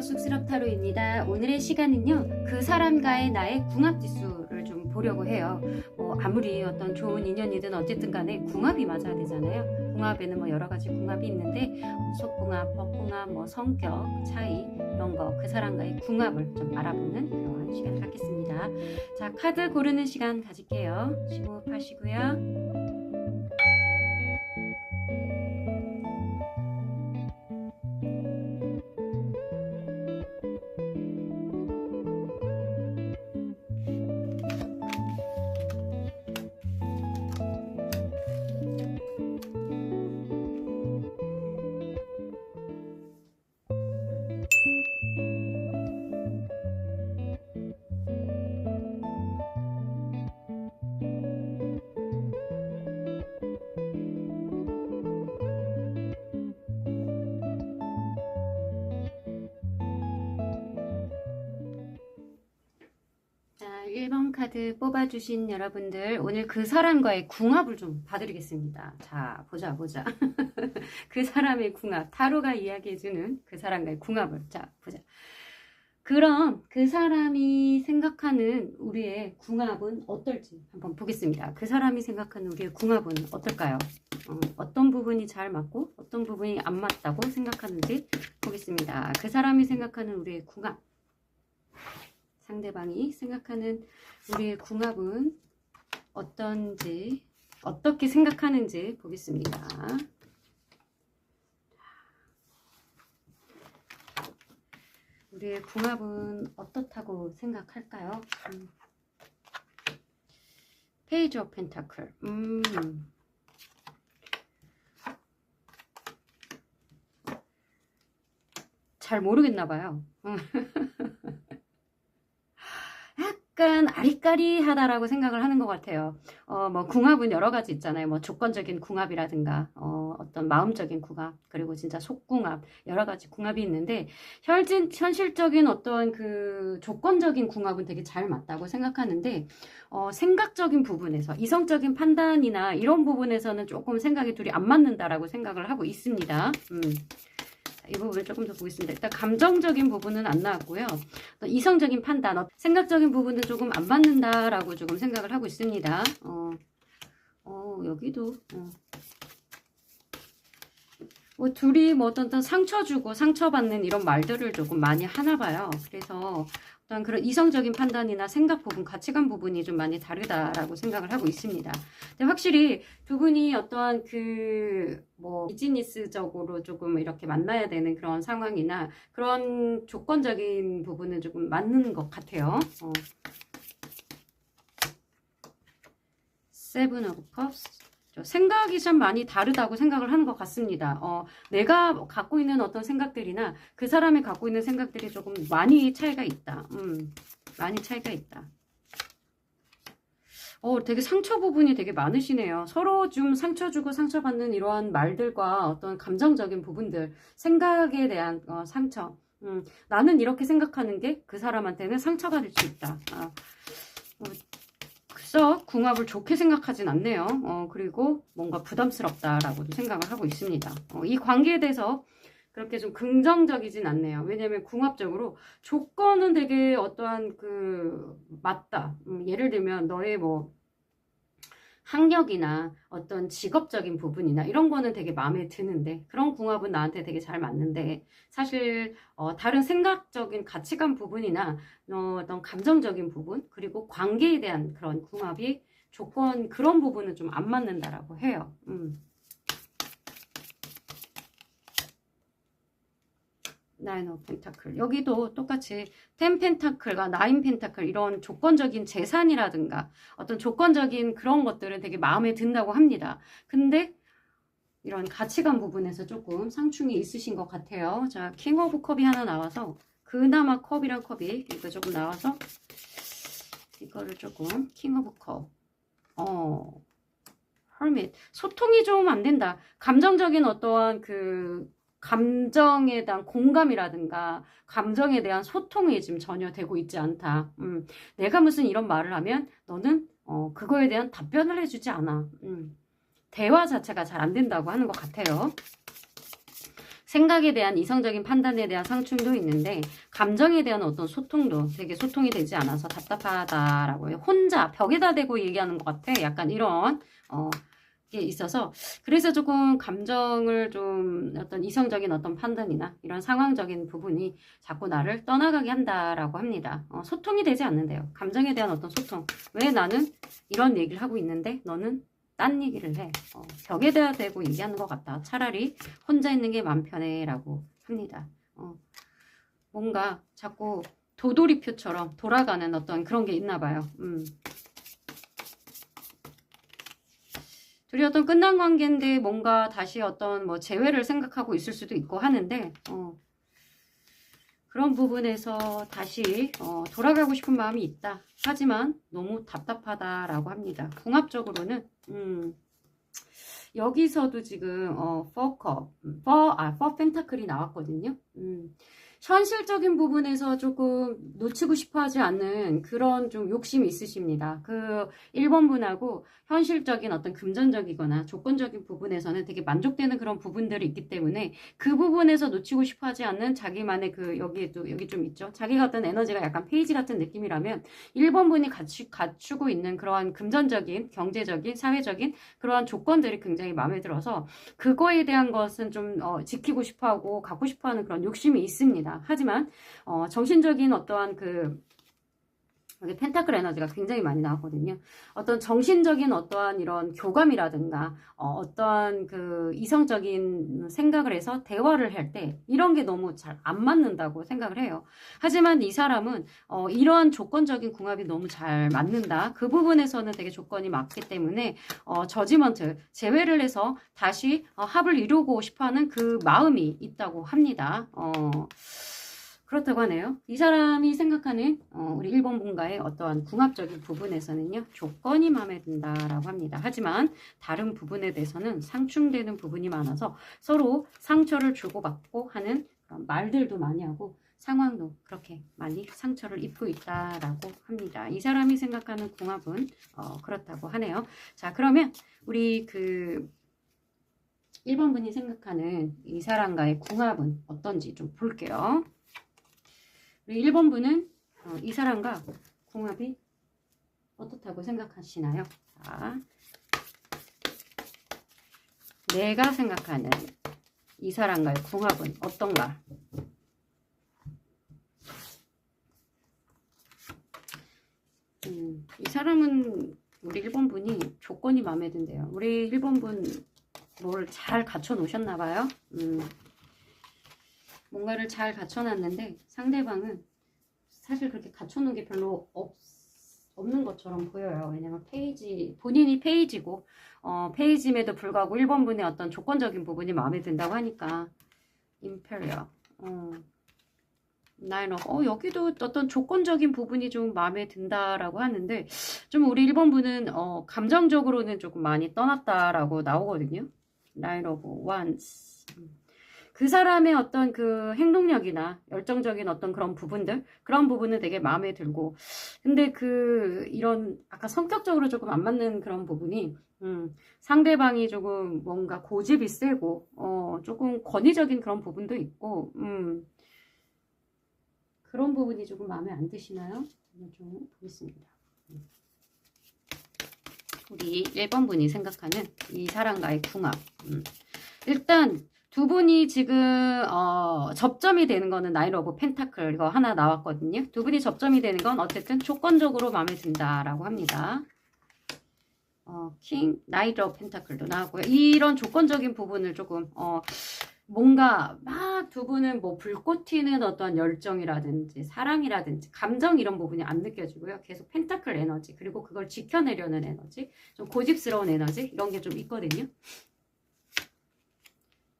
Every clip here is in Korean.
안녕하세요. 쑥스럽타로입니다. 오늘의 시간은요, 그 사람과의 나의 궁합지수를 좀 보려고 해요. 아무리 어떤 좋은 인연이든 어쨌든 간에 궁합이 맞아야 되잖아요. 궁합에는 여러 가지 궁합이 있는데 속궁합, 법궁합, 성격 차이 이런 거 그 사람과의 궁합을 좀 알아보는 그런 시간 갖겠습니다. 자, 카드 고르는 시간 가질게요. 심호흡하시고요. 자, 1번 카드 뽑아주신 여러분들, 오늘 그 사람과의 궁합을 좀 봐드리겠습니다. 자, 보자. 그 사람의 궁합, 타로가 이야기해주는 그 사람과의 궁합을, 자, 보자. 그럼 그 사람이 생각하는 우리의 궁합은 어떨지 한번 보겠습니다. 그 사람이 생각하는 우리의 궁합은 어떨까요? 어떤 부분이 잘 맞고 어떤 부분이 안 맞다고 생각하는지 보겠습니다. 그 사람이 생각하는 우리의 궁합, 상대방이 생각하는 우리의 궁합은 어떤지, 어떻게 생각하는지 보겠습니다. 우리의 궁합은 어떻다고 생각할까요? 페이지 오브 펜타클. 잘 모르겠나 봐요. 약간 아리까리하다라고 생각을 하는 것 같아요. 궁합은 여러 가지 있잖아요. 조건적인 궁합이라든가, 어떤 마음적인 궁합, 그리고 진짜 속궁합, 여러 가지 궁합이 있는데, 현실적인 어떤 그 조건적인 궁합은 되게 잘 맞다고 생각하는데, 생각적인 부분에서, 이성적인 판단이나 이런 부분에서는 조금 생각이 둘이 안 맞는다라고 생각을 하고 있습니다. 이 부분을 조금 더 보겠습니다. 일단 감정적인 부분은 안 나왔고요. 이성적인 판단, 생각적인 부분은 조금 안 맞는다라고 조금 생각을 하고 있습니다. 여기도 둘이 어떤 상처 주고 상처받는 이런 말들을 조금 많이 하나 봐요. 그래서 어떤 그런 이성적인 판단이나 생각 부분, 가치관 부분이 좀 많이 다르다라고 생각을 하고 있습니다. 근데 확실히 두 분이 어떠한 비즈니스적으로 조금 이렇게 만나야 되는 그런 상황이나 그런 조건적인 부분은 조금 맞는 것 같아요. 세븐 오브 컵스. 생각이 좀 많이 다르다고 생각을 하는 것 같습니다. 내가 갖고 있는 어떤 생각들이나 그 사람이 갖고 있는 생각들이 조금 많이 차이가 있다. 많이 차이가 있다. 되게 상처 부분이 되게 많으시네요. 서로 좀 상처 주고 상처받는 이러한 말들과 어떤 감정적인 부분들, 생각에 대한 상처. 나는 이렇게 생각하는 게 그 사람한테는 상처가 될 수 있다. 그래서 궁합을 좋게 생각하진 않네요. 그리고 뭔가 부담스럽다라고도 생각을 하고 있습니다. 이 관계에 대해서 그렇게 좀 긍정적이진 않네요. 왜냐면 궁합적으로 조건은 되게 어떠한 맞다. 예를 들면 너의 학력이나 어떤 직업적인 부분이나 이런 거는 되게 마음에 드는데, 그런 궁합은 나한테 되게 잘 맞는데, 사실 다른 생각적인 가치관 부분이나 어떤 감정적인 부분, 그리고 관계에 대한 그런 궁합이 그런 부분은 좀 안 맞는다라고 해요. 나인 오브 펜타클. 여기도 똑같이 10 펜타클과 9 펜타클, 이런 조건적인 재산이라든가 어떤 조건적인 그런 것들은 되게 마음에 든다고 합니다. 근데 이런 가치관 부분에서 조금 상충이 있으신 것 같아요. 자, 킹 오브 컵이 하나 나와서, 그나마 컵이랑 컵이 이거 조금 나와서 이거를 조금, 킹 오브 컵, hermit, 소통이 좀 안 된다. 감정적인 어떠한 감정에 대한 공감이라든가 감정에 대한 소통이 지금 전혀 되고 있지 않다. 내가 무슨 이런 말을 하면 너는 그거에 대한 답변을 해주지 않아. 대화 자체가 잘 안 된다고 하는 것 같아요. 생각에 대한 이성적인 판단에 대한 상충도 있는데 감정에 대한 어떤 소통도 되게 소통이 되지 않아서 답답하다라고 해요. 혼자 벽에다 대고 얘기하는 것 같아. 약간 이런 게 있어서 그래서 조금 감정을 좀 어떤 이성적인 어떤 판단이나 이런 상황적인 부분이 자꾸 나를 떠나가게 한다라고 합니다. 소통이 되지 않는데요. 감정에 대한 어떤 소통. 왜 나는 이런 얘기를 하고 있는데 너는 딴 얘기를 해. 벽에 대고 얘기하는 것 같다. 차라리 혼자 있는 게 맘 편해 라고 합니다. 뭔가 자꾸 도돌이표처럼 돌아가는 어떤 그런 게 있나 봐요. 둘이 어떤 끝난 관계인데 뭔가 다시 어떤 뭐 재회를 생각하고 있을 수도 있고 하는데 그런 부분에서 다시 돌아가고 싶은 마음이 있다. 하지만 너무 답답하다라고 합니다. 궁합적으로는 여기서도 지금 퍼 펜타클이 나왔거든요. 현실적인 부분에서 조금 놓치고 싶어 하지 않는 그런 좀 욕심이 있으십니다. 그 1번 분하고 현실적인 어떤 금전적이거나 조건적인 부분에서는 되게 만족되는 그런 부분들이 있기 때문에 그 부분에서 놓치고 싶어 하지 않는 자기만의 여기 좀 있죠. 자기가 어떤 에너지가 약간 페이지 같은 느낌이라면 1번 분이 갖추고 있는 그러한 금전적인, 경제적인, 사회적인 그러한 조건들이 굉장히 마음에 들어서 그거에 대한 것은 좀 지키고 싶어 하고 갖고 싶어 하는 그런 욕심이 있습니다. 하지만 정신적인 어떠한 여기 펜타클 에너지가 굉장히 많이 나왔거든요. 어떤 정신적인 어떠한 이런 교감이라든가 어떠한 이성적인 생각을 해서 대화를 할 때 이런 게 너무 잘 안 맞는다고 생각을 해요. 하지만 이 사람은 이러한 조건적인 궁합이 너무 잘 맞는다. 그 부분에서는 되게 조건이 맞기 때문에 저지먼트, 재회를 해서 다시 합을 이루고 싶어하는 그 마음이 있다고 합니다. 그렇다고 하네요. 이 사람이 생각하는 우리 1번 분과의 어떠한 궁합적인 부분에서는요. 조건이 마음에 든다라고 합니다. 하지만 다른 부분에 대해서는 상충되는 부분이 많아서 서로 상처를 주고받고 하는 그런 말들도 많이 하고 상황도 그렇게 많이 상처를 입고 있다라고 합니다. 이 사람이 생각하는 궁합은 그렇다고 하네요. 자, 그러면 우리 1번 분이 생각하는 이 사람과의 궁합은 어떤지 좀 볼게요. 우리 1번 분은 이 사람과 궁합이 어떻다고 생각하시나요? 자, 내가 생각하는 이 사람과의 궁합은 어떤가? 이 사람은 우리 1번 분이 조건이 마음에 든대요. 우리 1번 분 뭘 잘 갖춰 놓으셨나 봐요. 뭔가를 잘 갖춰놨는데 상대방은 사실 그렇게 갖춰놓은 게 별로 없는 것처럼 보여요. 왜냐면 본인이 페이지고 페이지임에도 불구하고 1번 분의 어떤 조건적인 부분이 마음에 든다고 하니까 임페리얼 여기도 어떤 조건적인 부분이 좀 마음에 든다라고 하는데 좀 우리 1번 분은 감정적으로는 조금 많이 떠났다라고 나오거든요. 나인 오브 원스. 그 사람의 어떤 행동력이나 열정적인 어떤 그런 부분은 되게 마음에 들고 근데 이런 아까 성격적으로 조금 안 맞는 그런 부분이 상대방이 조금 뭔가 고집이 세고 조금 권위적인 그런 부분도 있고 그런 부분이 조금 마음에 안 드시나요? 좀 보겠습니다. 우리 1번 분이 생각하는 이 사람과의 궁합. 일단 두 분이 지금 접점이 되는 거는 나인 오브 펜타클 이거 하나 나왔거든요. 두 분이 접점이 되는 건 어쨌든 조건적으로 마음에 든다라고 합니다. 나인 오브 펜타클도 나왔고요. 이런 조건적인 부분을 조금 뭔가 막 두 분은 뭐 불꽃 튀는 어떤 열정이라든지 사랑이라든지 감정 이런 부분이 안 느껴지고요. 계속 펜타클 에너지 그리고 그걸 지켜내려는 에너지 좀 고집스러운 에너지 이런 게 좀 있거든요.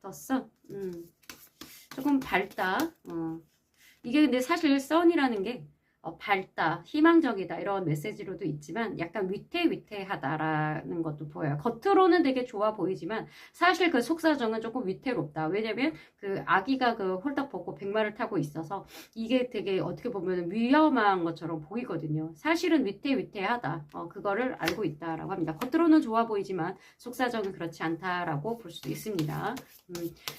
떴어? 조금 밝다. 이게 근데 사실 선이라는 게 밝다, 희망적이다 이런 메시지로도 있지만 약간 위태위태하다라는 것도 보여요. 겉으로는 되게 좋아 보이지만 사실 그 속사정은 조금 위태롭다. 왜냐면 아기가 홀딱 벗고 백마를 타고 있어서 이게 되게 어떻게 보면 위험한 것처럼 보이거든요. 사실은 위태위태하다. 그거를 알고 있다라고 합니다. 겉으로는 좋아 보이지만 속사정은 그렇지 않다라고 볼 수도 있습니다.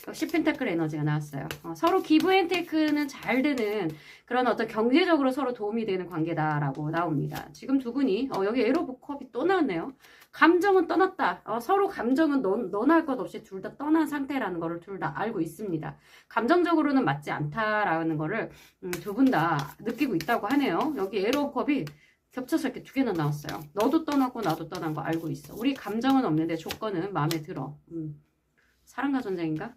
역시 펜타클 에너지가 나왔어요. 서로 기브 앤 테이크는 잘 되는 그런 어떤 경제적으로 서로 도움이 되는 관계다라고 나옵니다. 지금 두 분이 여기 에러 오브 컵이 또 나왔네요. 감정은 떠났다. 서로 감정은 너나 할 것 없이 둘 다 떠난 상태라는 거를 둘 다 알고 있습니다. 감정적으로는 맞지 않다라는 거를 두 분 다 느끼고 있다고 하네요. 여기 에러 오브 컵이 겹쳐서 이렇게 두 개나 나왔어요. 너도 떠나고 나도 떠난 거 알고 있어. 우리 감정은 없는데 조건은 마음에 들어. 사랑과 전쟁인가?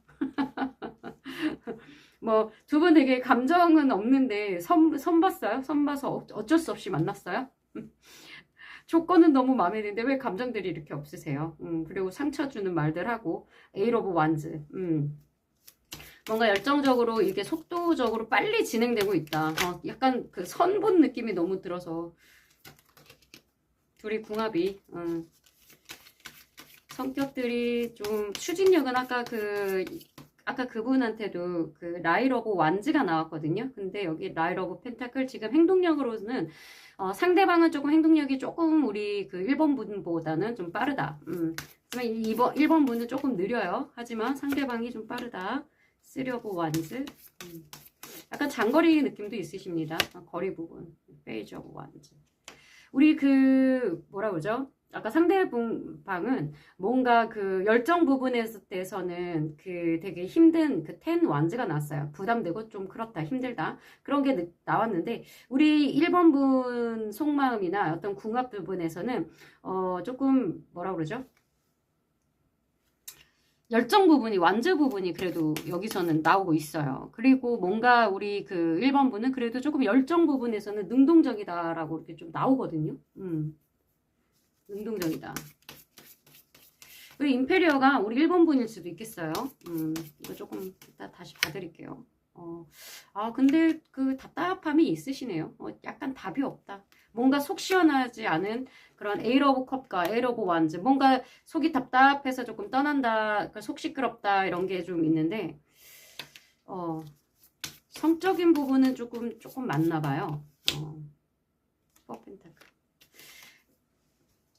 뭐 두 분 되게 감정은 없는데 선 봤어요? 선 봐서 어쩔 수 없이 만났어요? 조건은 너무 마음에 드는데 왜 감정들이 이렇게 없으세요? 그리고 상처 주는 말들 하고 에이트 오브 완즈. 뭔가 열정적으로 이게 속도적으로 빨리 진행되고 있다. 약간 그 선본 느낌이 너무 들어서 둘이 궁합이 성격들이 좀 추진력은 아까 그분한테도 그 라이트 오브 완즈가 나왔거든요. 근데 여기 라이트 오브 펜타클 지금 행동력으로는 상대방은 조금 행동력이 조금 우리 그 1번 분보다는 좀 빠르다. 하지만 1번 분은 조금 느려요. 하지만 상대방이 좀 빠르다. 3 오브 완즈. 약간 장거리 느낌도 있으십니다. 거리 부분. 페이지 오브 완즈. 우리 그 뭐라 그러죠? 아까 상대방은 뭔가 그 열정 부분에 대해서는 그 되게 힘든 그 10 완즈가 나왔어요. 부담되고 좀 그렇다, 힘들다. 그런 게 나왔는데 우리 1번 분 속마음이나 어떤 궁합 부분에서는 조금 뭐라 그러죠? 열정 부분이, 완즈 부분이 그래도 여기서는 나오고 있어요. 그리고 뭔가 우리 그 1번 분은 그래도 조금 열정 부분에서는 능동적이다라고 이렇게 좀 나오거든요. 능동적이다. 우리 임페리어가 우리 1번 분일 수도 있겠어요. 이거 조금 이따 다시 봐드릴게요. 근데 그 답답함이 있으시네요. 약간 답이 없다. 뭔가 속 시원하지 않은 그런 에이트 오브 컵과 에이트 오브 완즈. 뭔가 속이 답답해서 조금 떠난다. 속 시끄럽다. 이런 게 좀 있는데, 성적인 부분은 조금 맞나 봐요. 퍼펜타클.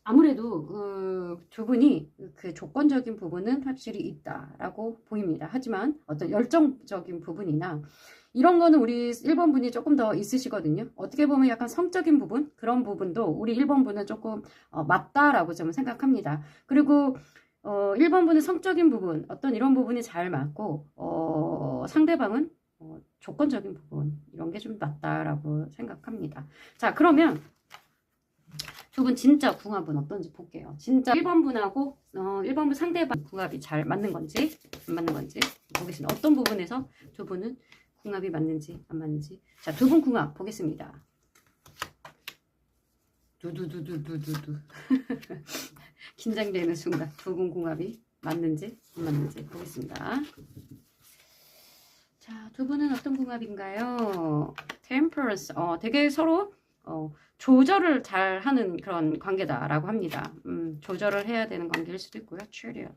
아무래도 그 두 분이 그 조건적인 부분은 확실히 있다라고 보입니다. 하지만 어떤 열정적인 부분이나 이런 거는 우리 1번 분이 조금 더 있으시거든요. 어떻게 보면 약간 성적인 부분, 그런 부분도 우리 1번 분은 조금 맞다라고 저는 생각합니다. 그리고 1번 분은 성적인 부분, 어떤 이런 부분이 잘 맞고 상대방은 조건적인 부분, 이런 게 좀 맞다라고 생각합니다. 자, 그러면 두 분 진짜 궁합은 어떤지 볼게요. 진짜 1번 분하고 1번 분 상대방 궁합이 잘 맞는 건지 안 맞는 건지 보겠습니다. 어떤 부분에서 두 분은 궁합이 맞는지 안 맞는지. 자, 두 분 궁합 보겠습니다. 두두두두두두두. 긴장되는 순간 두 분 궁합이 맞는지 안 맞는지 보겠습니다. 자, 두 분은 어떤 궁합인가요? 템퍼런스. 되게 서로 조절을 잘 하는 그런 관계다라고 합니다. 조절을 해야 되는 관계일 수도 있고요. 추리어.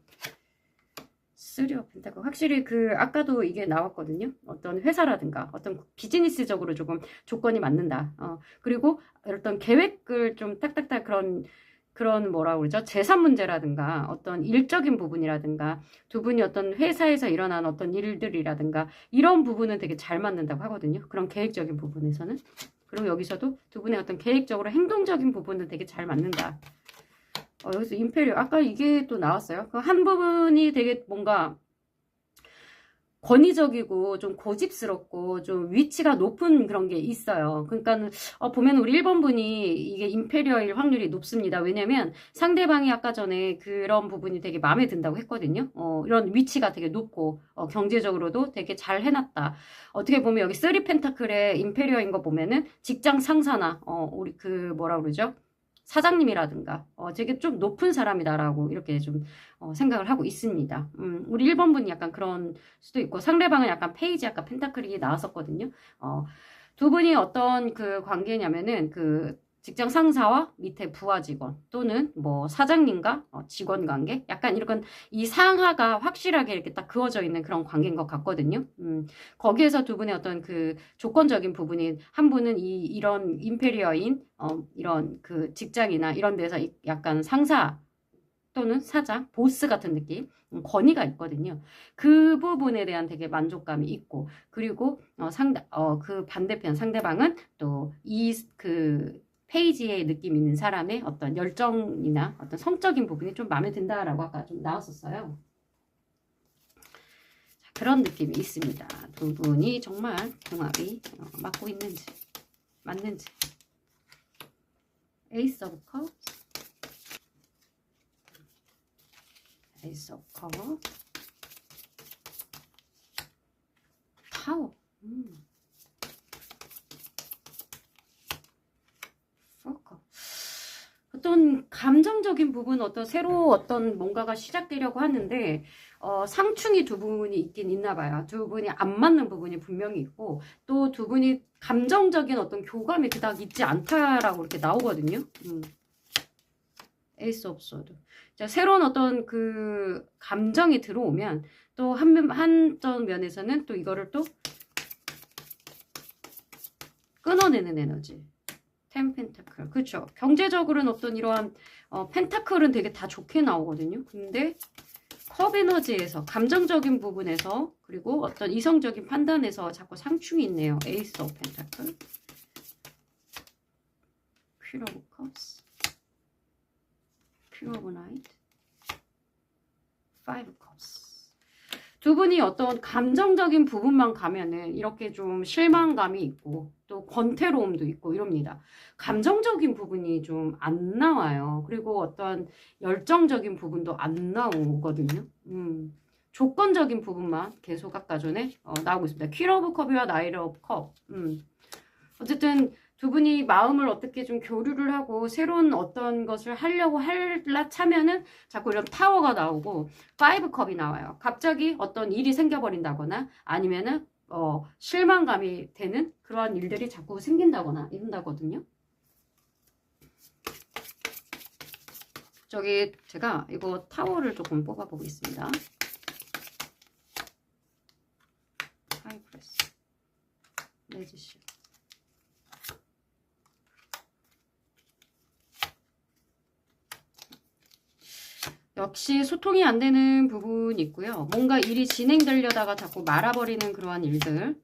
3 오브 펜타클. 확실히 그 아까도 이게 나왔거든요. 어떤 회사라든가 어떤 비즈니스적으로 조금 조건이 맞는다. 그리고 어떤 계획을 좀 딱딱딱 그런 뭐라 그러죠? 재산 문제라든가 어떤 일적인 부분이라든가 두 분이 어떤 회사에서 일어난 어떤 일들이라든가 이런 부분은 되게 잘 맞는다고 하거든요. 그런 계획적인 부분에서는. 그리고 여기서도 두 분의 어떤 계획적으로 행동적인 부분은 되게 잘 맞는다. 여기서 임페리어. 아까 이게 또 나왔어요. 그 한 부분이 되게 뭔가 권위적이고 좀 고집스럽고 좀 위치가 높은 그런 게 있어요. 그러니까 보면 우리 1번 분이 이게 임페리어일 확률이 높습니다. 왜냐면 상대방이 아까 전에 그런 부분이 되게 마음에 든다고 했거든요. 이런 위치가 되게 높고 경제적으로도 되게 잘 해놨다. 어떻게 보면 여기 3 펜타클의 임페리어인 거 보면은 직장 상사나 우리 그 뭐라 그러죠? 사장님이라든가 되게 좀 높은 사람이다라고 이렇게 좀 생각을 하고 있습니다. 우리 1번 분이 약간 그런 수도 있고 상대방은 약간 페이지 아까 펜타클이 나왔었거든요. 두 분이 어떤 그 관계냐면은 그 직장 상사와 밑에 부하 직원 또는 뭐 사장님과 직원 관계 약간 이런 이 상하가 확실하게 이렇게 딱 그어져 있는 그런 관계인 것 같거든요. 거기에서 두 분의 어떤 그 조건적인 부분이 한 분은 이런 임페리어인 이런 그 직장이나 이런 데서 약간 상사 또는 사장, 보스 같은 느낌, 권위가 있거든요. 그 부분에 대한 되게 만족감이 있고, 그리고 그 반대편 상대방은 또 그 페이지에 느낌 있는 사람의 어떤 열정이나 어떤 성적인 부분이 좀 마음에 든다라고 아까 좀 나왔었어요. 자, 그런 느낌이 있습니다. 두 분이 정말 궁합이 맞고 있는지, 맞는지. 에이스 오브 컵, 에이스 오브 컵, 타워, 포커. 어떤 감정적인 부분, 새로 어떤 뭔가가 시작되려고 하는데, 상충이 두 분이 있긴 있나 봐요. 두 분이 안 맞는 부분이 분명히 있고, 또 두 분이 감정적인 어떤 교감이 그닥 있지 않다라고 이렇게 나오거든요. 에이스 오브 소드. 자, 새로운 어떤 그 감정이 들어오면, 또 한쪽 면에서는 또 이거를 또 끊어내는 에너지. 10 펜타클. 그렇죠. 경제적으로는 어떤 이러한 펜타클은 되게 다 좋게 나오거든요. 근데 컵 에너지에서, 감정적인 부분에서, 그리고 어떤 이성적인 판단에서 자꾸 상충이 있네요. 에이스 오브 펜타클, 퀸 오브 컵스, 퀸 오브 나이트, 파이브 컵스. 두 분이 어떤 감정적인 부분만 가면은 이렇게 좀 실망감이 있고 또 권태로움도 있고 이럽니다. 감정적인 부분이 좀 안 나와요. 그리고 어떤 열정적인 부분도 안 나오거든요. 조건적인 부분만 계속 아까 전에 나오고 있습니다. 퀸 오브 컵이와 나이트 오브 컵. 어쨌든 두 분이 마음을 어떻게 좀 교류를 하고 새로운 어떤 것을 하려고 차면은 자꾸 이런 타워가 나오고 파이브 컵이 나와요. 갑자기 어떤 일이 생겨버린다거나 아니면은 실망감이 되는 그러한 일들이 자꾸 생긴다거나 이런다거든요. 제가 이거 타워를 조금 뽑아보겠습니다. 하이프레스, 매지션. 역시 소통이 안 되는 부분이 있고요. 뭔가 일이 진행되려다가 자꾸 말아버리는 그러한 일들.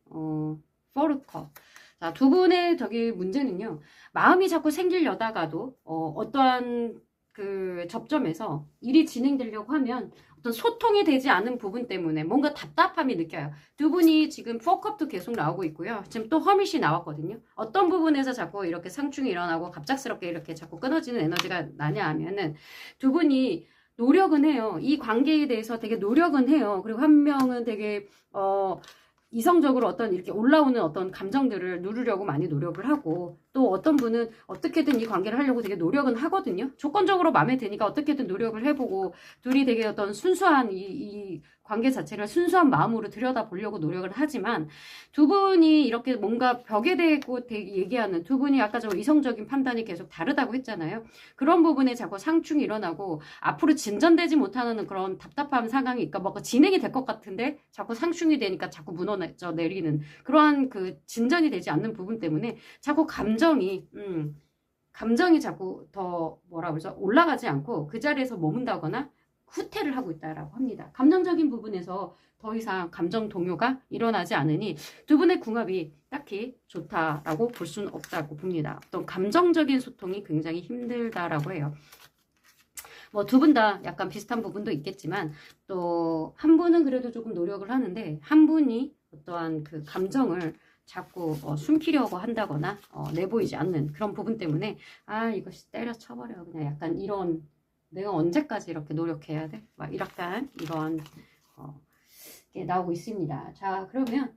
포르컵. 자, 두 분의 문제는요. 마음이 자꾸 생기려다가도 어떠한 그 접점에서 일이 진행되려고 하면 어떤 소통이 되지 않은 부분 때문에 뭔가 답답함이 느껴요. 두 분이 지금 포컵도 계속 나오고 있고요. 지금 또 허밋이 나왔거든요. 어떤 부분에서 자꾸 이렇게 상충이 일어나고 갑작스럽게 이렇게 자꾸 끊어지는 에너지가 나냐 하면은 두 분이 노력은 해요. 이 관계에 대해서 되게 노력은 해요. 그리고 한 명은 되게 이성적으로 어떤 이렇게 올라오는 어떤 감정들을 누르려고 많이 노력을 하고 또 어떤 분은 어떻게든 이 관계를 하려고 되게 노력은 하거든요. 조건적으로 마음에 드니까 어떻게든 노력을 해보고 둘이 되게 어떤 순수한 이 관계 자체를 순수한 마음으로 들여다보려고 노력을 하지만 두 분이 이렇게 뭔가 벽에 대고 얘기하는 두 분이 아까 저 이성적인 판단이 계속 다르다고 했잖아요. 그런 부분에 자꾸 상충이 일어나고 앞으로 진전되지 못하는 그런 답답한 상황이 그러니까 뭔가 진행이 될 것 같은데 자꾸 상충이 되니까 자꾸 무너져 내리는 그러한 그 진전이 되지 않는 부분 때문에 자꾸 감정이 자꾸 더 뭐라 그러죠? 올라가지 않고 그 자리에서 머문다거나 후퇴를 하고 있다라고 합니다. 감정적인 부분에서 더 이상 감정 동요가 일어나지 않으니 두 분의 궁합이 딱히 좋다라고 볼 수는 없다고 봅니다. 어떤 감정적인 소통이 굉장히 힘들다라고 해요. 뭐 두 분 다 약간 비슷한 부분도 있겠지만 또 한 분은 그래도 조금 노력을 하는데 한 분이 어떠한 그 감정을 자꾸 숨기려고 한다거나 내보이지 않는 그런 부분 때문에 이것이 때려쳐버려 그냥 약간 이런 내가 언제까지 이렇게 노력해야 돼? 막 약간 이런 게 나오고 있습니다. 자, 그러면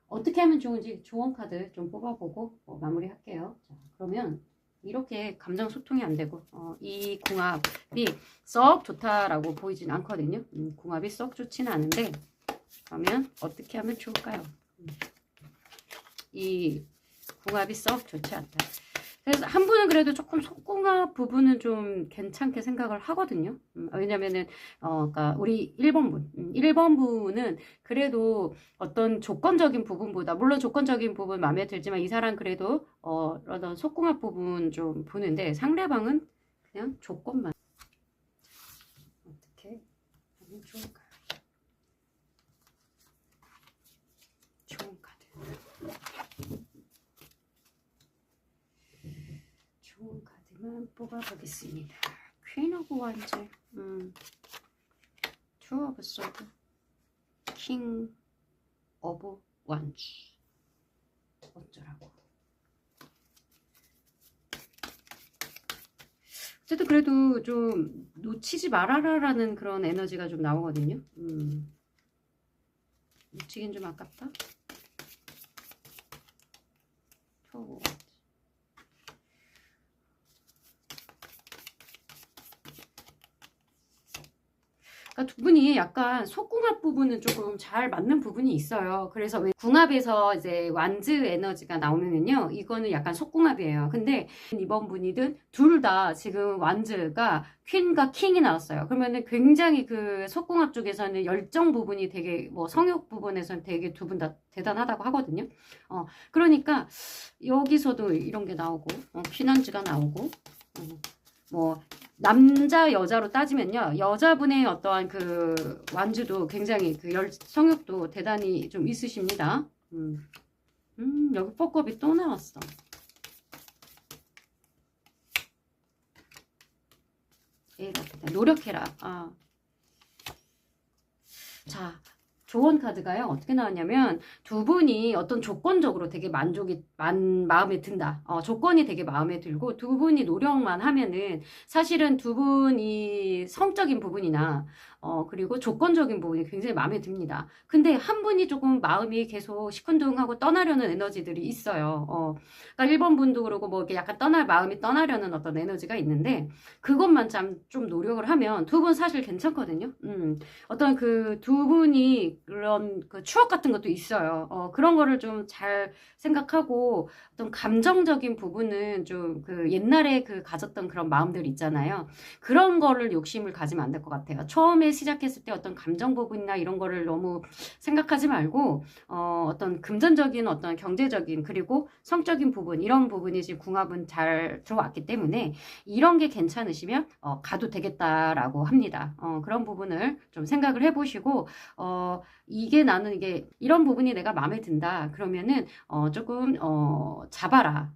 어떻게 하면 좋은지 조언 카드 좀 뽑아보고 마무리할게요. 자, 그러면 이렇게 감정 소통이 안 되고 이 궁합이 썩 좋다라고 보이진 않거든요. 궁합이 썩 좋지는 않은데 그러면 어떻게 하면 좋을까요? 이 궁합이 썩 좋지 않다. 그래서 한 분은 그래도 조금 속궁합 부분은 좀 괜찮게 생각을 하거든요. 왜냐면은, 그러니까 우리 1번 분. 1번 분은 그래도 어떤 조건적인 부분보다, 물론 조건적인 부분 마음에 들지만 이 사람 그래도, 어떤 속궁합 부분 좀 보는데 상대방은 그냥 조건만. 좋은 카드. 좋은 카드. 좋은 카드만 뽑아보겠습니다. 퀸 오브 완즈, 투 오브 소드, 킹 오브 완즈. 어쩌라고. 어쨌든 그래도 좀 놓치지 말아라라는 그런 에너지가 좀 나오거든요. 놓치긴 좀 아깝다. 그러니까 두 분이 약간 속궁합 부분은 조금 잘 맞는 부분이 있어요. 그래서 왜 궁합에서 이제 완즈 에너지가 나오면은요, 이거는 약간 속궁합이에요. 근데 이번 분이든 둘 다 지금 완즈가 퀸과 킹이 나왔어요. 그러면은 굉장히 그 속궁합 쪽에서는 열정 부분이 되게 뭐 성욕 부분에서는 되게 두 분 다 대단하다고 하거든요. 그러니까 여기서도 이런 게 나오고, 퀸완즈가 나오고, 뭐 남자 여자로 따지면요, 여자분의 어떠한 그 완주도 굉장히 그 성욕도 대단히 좀 있으십니다. 여기 뽀컵이 또 나왔어. 노력해라. 자, 조언 카드가요, 어떻게 나왔냐면 두 분이 어떤 조건적으로 되게 마음에 든다. 조건이 되게 마음에 들고 두 분이 노력만 하면은 사실은 두 분이 성적인 부분이나 그리고 조건적인 부분이 굉장히 마음에 듭니다. 근데 한 분이 조금 마음이 계속 시큰둥하고 떠나려는 에너지들이 있어요. 그러니까 1번 분도 그러고 뭐 이렇게 약간 마음이 떠나려는 어떤 에너지가 있는데, 그것만 좀 노력을 하면 두 분 사실 괜찮거든요. 어떤 그 두 분이 그런 그 추억 같은 것도 있어요. 그런 거를 좀 잘 생각하고 어떤 감정적인 부분은 좀 그 옛날에 그 가졌던 그런 마음들 있잖아요. 그런 거를 욕심을 가지면 안 될 것 같아요. 처음에 시작했을 때 어떤 감정 부분이나 이런 거를 너무 생각하지 말고 어떤 금전적인 어떤 경제적인 그리고 성적인 부분, 이런 부분이 지금 궁합은 잘 들어왔기 때문에 이런 게 괜찮으시면 가도 되겠다라고 합니다. 그런 부분을 좀 생각을 해보시고 나는 이게 이런 부분이 내가 마음에 든다 그러면은 조금 잡아라.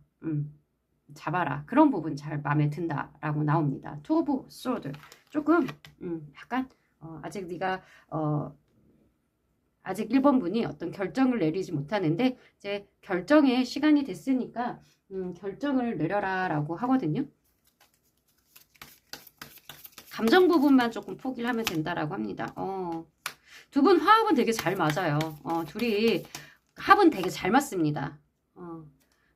잡아라. 그런 부분 잘 마음에 든다라고 나옵니다. 투 오브 소드. 조금 약간 아직 네가 아직 1번 분이 어떤 결정을 내리지 못하는데 이제 결정의 시간이 됐으니까 결정을 내려라 라고 하거든요. 감정 부분만 조금 포기를 하면 된다라고 합니다. 두 분 화합은 되게 잘 맞아요. 둘이 합은 되게 잘 맞습니다.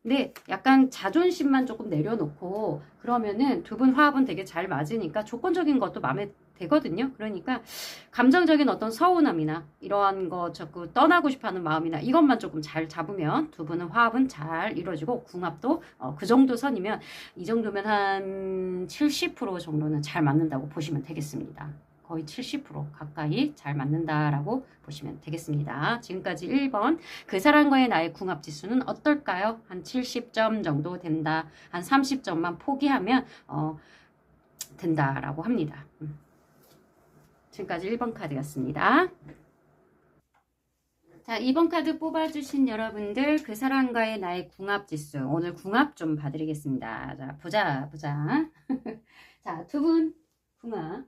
근데 약간 자존심만 조금 내려놓고 그러면은 두 분 화합은 되게 잘 맞으니까 조건적인 것도 마음에 되거든요. 그러니까 감정적인 어떤 서운함이나 이러한 거 자꾸 떠나고 싶어하는 마음이나 이것만 조금 잘 잡으면 두 분은 화합은 잘 이루어지고 궁합도 그 정도 선이면 이 정도면 한 70% 정도는 잘 맞는다고 보시면 되겠습니다. 거의 70% 가까이 잘 맞는다라고 보시면 되겠습니다. 지금까지 1번 그 사람과의 나의 궁합 지수는 어떨까요? 한 70점 정도 된다. 한 30점만 포기하면 된다라고 합니다. 지금까지 1번 카드였습니다. 자, 2번 카드 뽑아주신 여러분들, 그 사람과의 나의 궁합 지수, 오늘 궁합 좀 봐드리겠습니다. 자, 보자. 자, 두 분 궁합.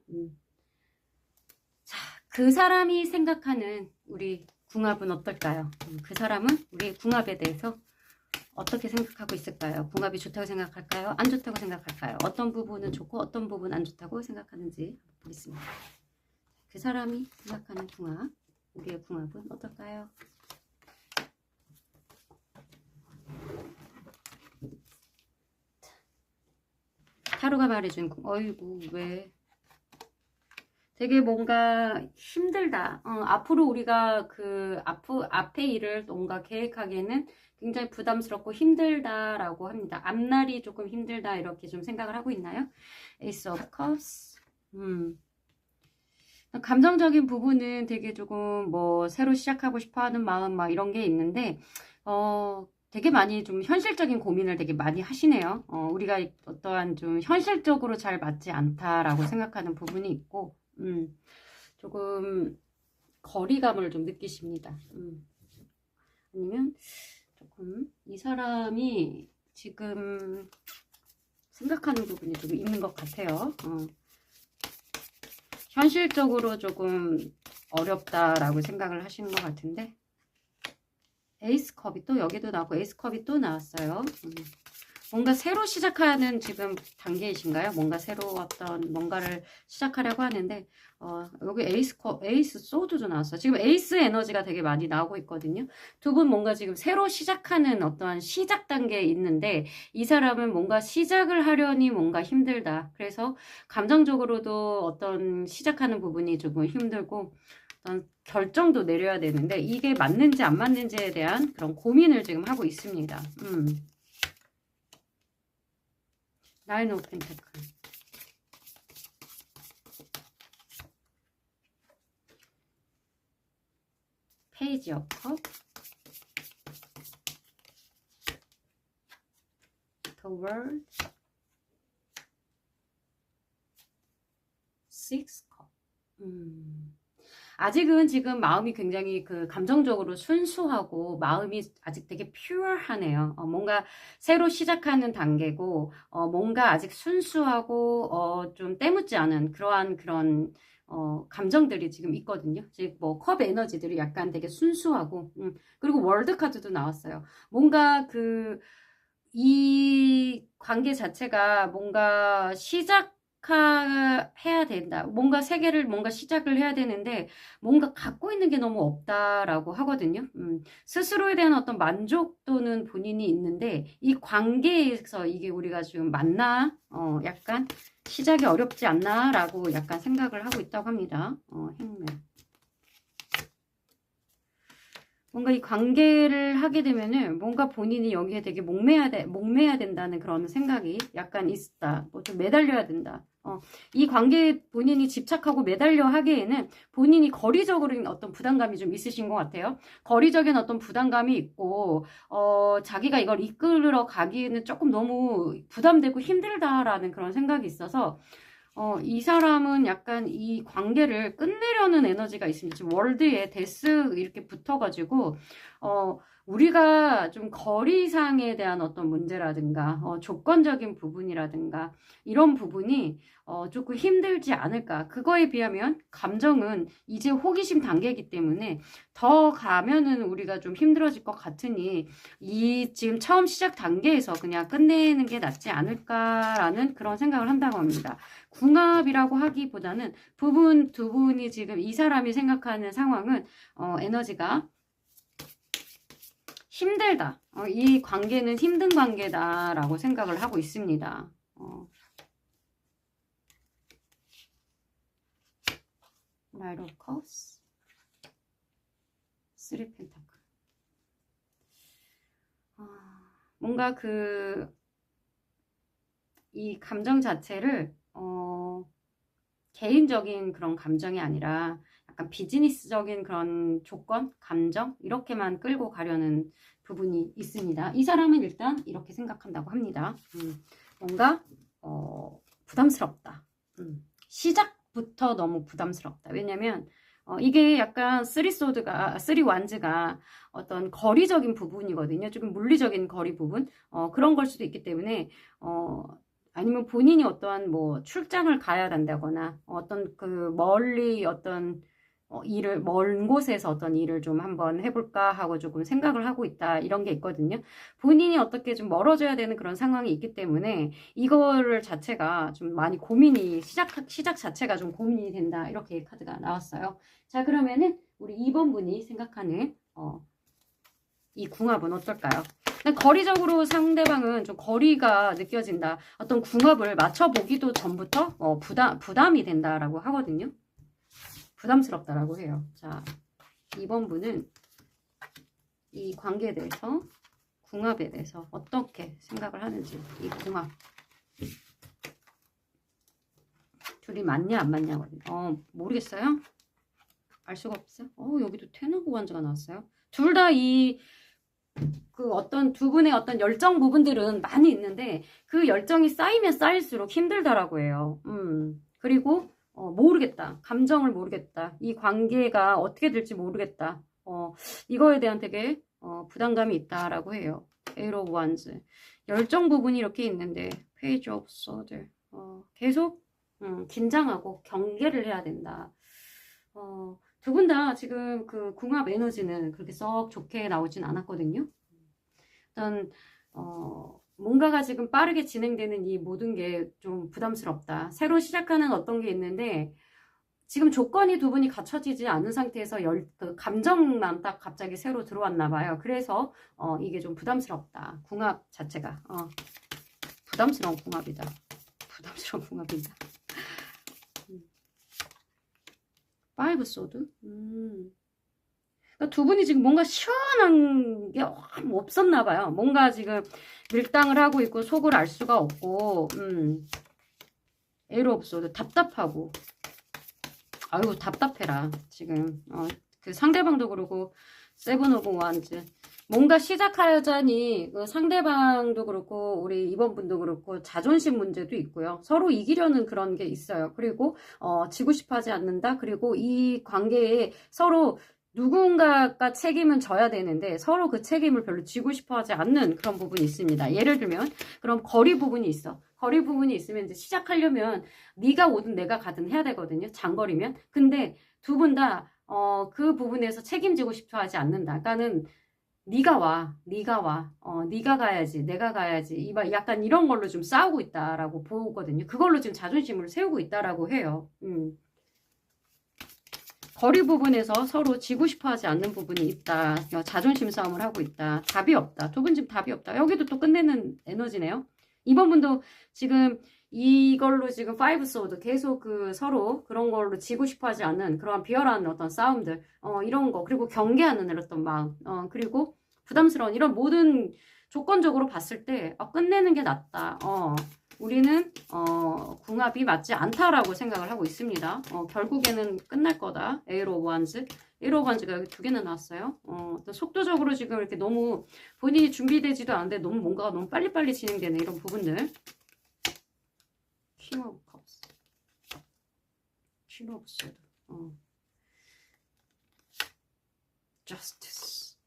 자, 그 사람이 생각하는 우리 궁합은 어떨까요? 그 사람은 우리 궁합에 대해서 어떻게 생각하고 있을까요? 궁합이 좋다고 생각할까요? 안 좋다고 생각할까요? 어떤 부분은 좋고 어떤 부분은 안 좋다고 생각하는지 보겠습니다. 그 사람이 생각하는 궁합, 우리의 궁합은 어떨까요? 타로가 말해준 어이구 왜 되게 뭔가 힘들다. 앞으로 우리가 그 앞에 일을 뭔가 계획하기에는 굉장히 부담스럽고 힘들다라고 합니다. 앞날이 조금 힘들다 이렇게 좀 생각을 하고 있나요? 에이스 오브 컵스. 감정적인 부분은 되게 조금 뭐 새로 시작하고 싶어하는 마음 막 이런 게 있는데 되게 많이 좀 현실적인 고민을 되게 많이 하시네요. 우리가 어떠한 좀 현실적으로 잘 맞지 않다라고 생각하는 부분이 있고 조금 거리감을 좀 느끼십니다. 아니면 조금 이 사람이 지금 생각하는 부분이 좀 있는 것 같아요. 현실적으로 조금 어렵다라고 생각을 하시는 것 같은데, 에이스컵이 또 여기도 나오고 에이스컵이 또 나왔어요. 뭔가 새로 시작하는 지금 단계이신가요? 뭔가 새로 어떤 뭔가를 시작하려고 하는데, 여기 에이스컵, 에이스 소드도 나왔어요. 지금 에이스 에너지가 되게 많이 나오고 있거든요. 두 분 뭔가 지금 새로 시작하는 어떠한 시작 단계에 있는데, 이 사람은 뭔가 시작을 하려니 뭔가 힘들다. 그래서 감정적으로도 어떤 시작하는 부분이 조금 힘들고, 어떤 결정도 내려야 되는데, 이게 맞는지 안 맞는지에 대한 그런 고민을 지금 하고 있습니다. 나인 오브 펜타클, 페이지 오브 컵, The World, Six 컵. 아직은 지금 마음이 굉장히 그 감정적으로 순수하고 마음이 아직 되게 퓨어하네요. 뭔가 새로 시작하는 단계고, 뭔가 아직 순수하고 좀 때묻지 않은 그러한 그런 감정들이 지금 있거든요. 즉 뭐 컵 에너지들이 약간 되게 순수하고, 그리고 월드 카드도 나왔어요. 뭔가 이 관계 자체가 뭔가 해야 된다. 뭔가 세계를 뭔가 시작을 해야 되는데 뭔가 갖고 있는 게 너무 없다라고 하거든요. 스스로에 대한 어떤 만족도는 본인이 있는데 이 관계에서 이게 우리가 지금 맞나? 약간 시작이 어렵지 않나라고 약간 생각을 하고 있다고 합니다. 행맨. 뭔가 이 관계를 하게 되면은 뭔가 본인이 여기에 되게 목매야 된다는 그런 생각이 약간 있다. 뭐 좀 매달려야 된다. 이 관계에 본인이 집착하고 매달려 하기에는 본인이 거리적으로 어떤 부담감이 좀 있으신 것 같아요. 거리적인 어떤 부담감이 있고, 자기가 이걸 이끌어 가기에는 조금 너무 부담되고 힘들다라는 그런 생각이 있어서, 이 사람은 약간 이 관계를 끝내려는 에너지가 있습니다. 지금 월드에 데스 이렇게 붙어가지고, 우리가 좀 거리상에 대한 어떤 문제라든가, 조건적인 부분이라든가, 이런 부분이, 조금 힘들지 않을까. 그거에 비하면 감정은 이제 호기심 단계이기 때문에 더 가면은 우리가 좀 힘들어질 것 같으니, 이 지금 처음 시작 단계에서 그냥 끝내는 게 낫지 않을까라는 그런 생각을 한다고 합니다. 궁합이라고 하기보다는 두 분이 지금 이 사람이 생각하는 상황은 에너지가 힘들다. 이 관계는 힘든 관계다라고 생각을 하고 있습니다. 나이트 오브 컵스, 쓰리 펜타클. 뭔가 이 감정 자체를 개인적인 그런 감정이 아니라 약간 비즈니스적인 그런 조건, 감정 이렇게만 끌고 가려는 부분이 있습니다. 이 사람은 일단 이렇게 생각한다고 합니다. 뭔가 부담스럽다. 시작부터 너무 부담스럽다. 왜냐면 이게 약간 쓰리 완즈가 어떤 거리적인 부분이거든요. 조금 물리적인 거리 부분 그런 걸 수도 있기 때문에 아니면 본인이 어떠한 뭐 출장을 가야 된다거나 어떤 멀리 어떤 먼 곳에서 어떤 일을 좀 한번 해볼까 하고 조금 생각을 하고 있다. 이런 게 있거든요. 본인이 어떻게 좀 멀어져야 되는 그런 상황이 있기 때문에 이거를 자체가 좀 많이 시작 자체가 좀 고민이 된다. 이렇게 카드가 나왔어요. 자, 그러면은 우리 2번 분이 생각하는 이 궁합은 어떨까요? 거리적으로 상대방은 좀 거리가 느껴진다. 어떤 궁합을 맞춰보기도 전부터 부담이 된다라고 하거든요. 부담스럽다라고 해요. 자, 2번 분은 이 관계에 대해서, 궁합에 대해서 어떻게 생각을 하는지, 이 궁합. 둘이 맞냐 안 맞냐거든요. 모르겠어요. 알 수가 없어요. 여기도 테너 고관자가 나왔어요. 둘 다 어떤 두 분의 어떤 열정 부분들은 많이 있는데 그 열정이 쌓이면 쌓일수록 힘들다라고 해요. 그리고 모르겠다. 감정을 모르겠다. 이 관계가 어떻게 될지 모르겠다. 이거에 대한 되게 부담감이 있다라고 해요. Eight of Wands. 열정 부분이 이렇게 있는데 Page of Swords. 계속 긴장하고 경계를 해야 된다. 두 분 다 지금 그 궁합 에너지는 그렇게 썩 좋게 나오진 않았거든요. 일단 뭔가가 지금 빠르게 진행되는 이 모든 게 좀 부담스럽다. 새로 시작하는 어떤 게 있는데 지금 조건이 두 분이 갖춰지지 않은 상태에서 그 감정만 딱 갑자기 새로 들어왔나 봐요. 그래서 이게 좀 부담스럽다. 궁합 자체가 부담스러운 궁합이다. 부담스러운 궁합이다. 파이브 소드. 그러니까 두 분이 지금 뭔가 시원한 게 없었나 봐요. 뭔가 지금 밀당을 하고 있고 속을 알 수가 없고 에로 없어도 답답하고 아유 답답해라 지금 그 상대방도 그러고 세븐 오브 완즈 뭔가 시작하자니 그 상대방도 그렇고 우리 이번 분도 그렇고 자존심 문제도 있고요. 서로 이기려는 그런 게 있어요. 그리고 지고 싶어 하지 않는다. 그리고 이 관계에 서로 누군가가 책임은 져야 되는데 서로 그 책임을 별로 지고 싶어 하지 않는 그런 부분이 있습니다. 예를 들면 그럼 거리 부분이 있어. 거리 부분이 있으면 이제 시작하려면 네가 오든 내가 가든 해야 되거든요. 장거리면. 근데 두 분 다 그 부분에서 책임지고 싶어 하지 않는다. 그러니까는 네가 와, 네가 와, 네가 가야지, 내가 가야지. 약간 이런 걸로 좀 싸우고 있다라고 보거든요. 그걸로 지금 자존심을 세우고 있다라고 해요. 거리 부분에서 서로 지고 싶어 하지 않는 부분이 있다. 자존심 싸움을 하고 있다. 답이 없다. 두 분 지금 답이 없다. 여기도 또 끝내는 에너지네요. 이번 분도 지금 이걸로 지금 파이브 소드 계속 그 서로 그런 걸로 지고 싶어 하지 않는 그러한 비열한 어떤 싸움들, 이런 거, 그리고 경계하는 어떤 마음, 그리고 부담스러운 이런 모든 조건적으로 봤을 때, 끝내는 게 낫다. 우리는 궁합이 맞지 않다라고 생각을 하고 있습니다. 결국에는 끝날 거다. 에이로 원즈. 에이로 원즈가 여기 두 개나 나왔어요. 속도적으로 지금 이렇게 너무 본인이 준비되지도 않은데 너무 뭔가가 너무 빨리빨리 진행되는 이런 부분들. 킹 오브 컵스. 퀸 오브 소드. 저스티스.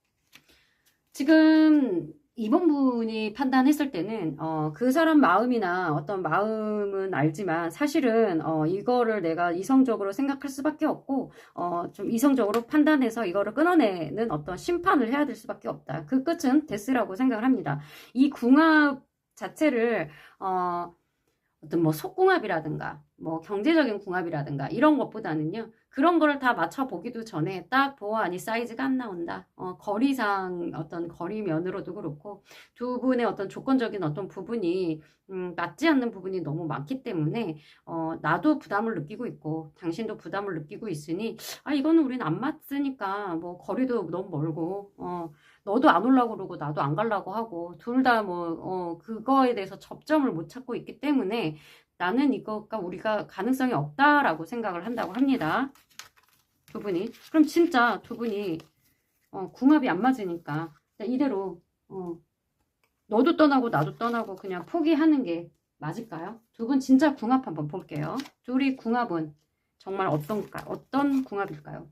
지금 이번 분이 판단했을 때는 그 사람 마음이나 어떤 마음은 알지만 사실은 이거를 내가 이성적으로 생각할 수밖에 없고 좀 이성적으로 판단해서 이거를 끊어내는 어떤 심판을 해야 될 수밖에 없다. 그 끝은 데스라고 생각을 합니다. 이 궁합 자체를 어떤 뭐 속궁합이라든가 뭐 경제적인 궁합이라든가 이런 것보다는요. 그런 거를 다 맞춰보기도 전에 딱 보아하니 사이즈가 안 나온다. 거리상 어떤 거리면으로도 그렇고 두 분의 어떤 조건적인 어떤 부분이 맞지 않는 부분이 너무 많기 때문에 나도 부담을 느끼고 있고 당신도 부담을 느끼고 있으니 이거는 우린 안 맞으니까 뭐 거리도 너무 멀고 너도 안 오려고 그러고 나도 안 가려고 하고 둘 다 뭐 그거에 대해서 접점을 못 찾고 있기 때문에 나는 이거가 우리가 가능성이 없다라고 생각을 한다고 합니다. 두 분이. 그럼 진짜 두 분이 궁합이 안 맞으니까 이대로 너도 떠나고 나도 떠나고 그냥 포기하는 게 맞을까요? 두 분 진짜 궁합 한번 볼게요. 둘이 궁합은 정말 어떤 궁합일까요?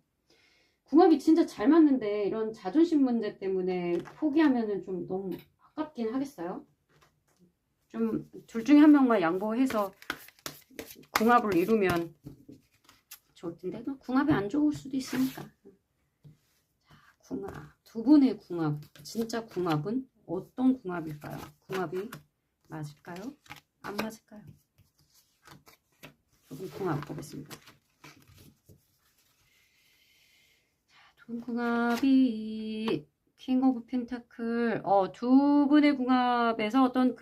궁합이 진짜 잘 맞는데 이런 자존심 문제 때문에 포기하면은 좀 너무 아깝긴 하겠어요. 좀 둘 중에 한 명만 양보해서 궁합을 이루면 좋을 텐데 궁합이 안 좋을 수도 있으니까. 자, 궁합. 두 분의 궁합. 진짜 궁합은 어떤 궁합일까요? 궁합이 맞을까요? 안 맞을까요? 두 분 궁합 보겠습니다. 두 분 궁합이 킹 오브 펜타클. 두 분의 궁합에서 어쨌든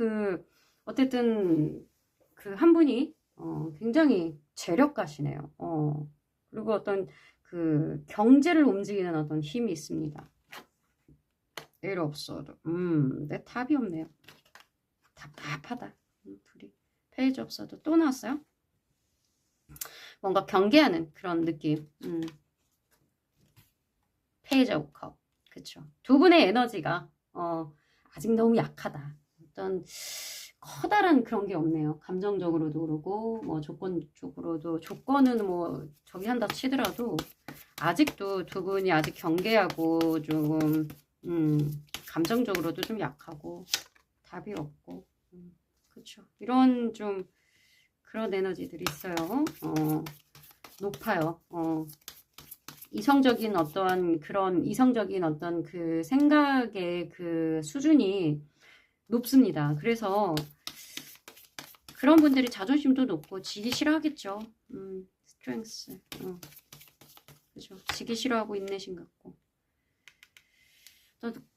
그 한 분이 굉장히 재력가시네요. 그리고 어떤 그 경제를 움직이는 어떤 힘이 있습니다. 일 없어도 내 답이 없네요. 답답하다. 둘이 페이지 없어도 또 나왔어요. 뭔가 경계하는 그런 느낌. 페이지 오브 컵. 그쵸. 두 분의 에너지가 아직 너무 약하다. 어떤 커다란 그런 게 없네요. 감정적으로도 그러고 뭐 조건적으로도 조건은 뭐 저기 한다 치더라도 아직도 두 분이 아직 경계하고 조금 감정적으로도 좀 약하고 답이 없고 그렇죠. 이런 좀 그런 에너지들이 있어요. 높아요. 이성적인 어떤 그 생각의 그 수준이 높습니다. 그래서 그런 분들이 자존심도 높고 지기 싫어하겠죠. 스트렝스. 그죠. 지기 싫어하고 인내심 갖고.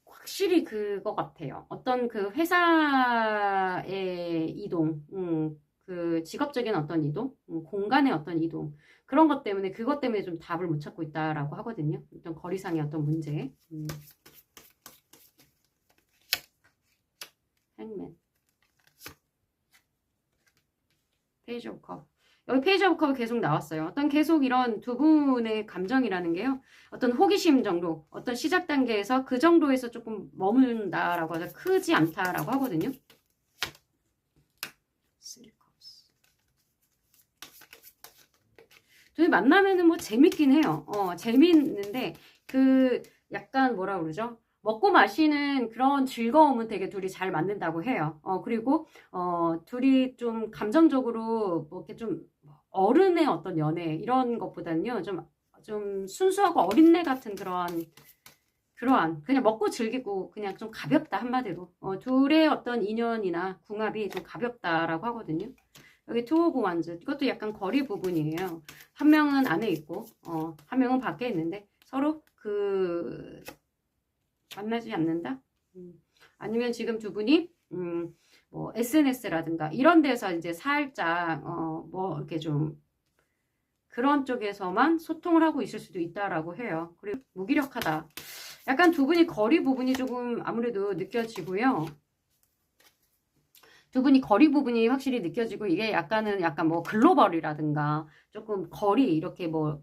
확실히 그거 같아요. 어떤 그 회사의 이동, 그 직업적인 어떤 이동, 공간의 어떤 이동, 그런 것 때문에, 그것 때문에 좀 답을 못 찾고 있다라고 하거든요. 어떤 거리상의 어떤 문제. 행맨. 페이지 오브 컵. 여기 페이지 오브 컵이 계속 나왔어요. 어떤 계속 이런 두 분의 감정이라는 게요. 어떤 호기심 정도, 어떤 시작 단계에서 그 정도에서 조금 머문다라고 하죠. 크지 않다라고 하거든요. 둘이 만나면은 뭐 재밌긴 해요. 재밌는데 그 약간 뭐라 그러죠? 먹고 마시는 그런 즐거움은 되게 둘이 잘 맞는다고 해요. 그리고 둘이 좀 감정적으로 뭐 이렇게 좀 어른의 어떤 연애 이런 것보다는요 좀 순수하고 어린애 같은 그러한 그냥 먹고 즐기고 그냥 좀 가볍다 한마디로 둘의 어떤 인연이나 궁합이 좀 가볍다라고 하거든요. 여기 투 오브 완즈 이것도 약간 거리 부분이에요. 한 명은 안에 있고 한 명은 밖에 있는데 서로 그 만나지 않는다. 아니면 지금 두 분이 뭐 SNS라든가 이런 데서 이제 살짝 뭐 이렇게 좀 그런 쪽에서만 소통을 하고 있을 수도 있다라고 해요. 그리고 무기력하다. 약간 두 분이 거리 부분이 조금 아무래도 느껴지고요. 두 분이 거리 부분이 확실히 느껴지고 이게 약간 뭐 글로벌이라든가 조금 거리 이렇게 뭐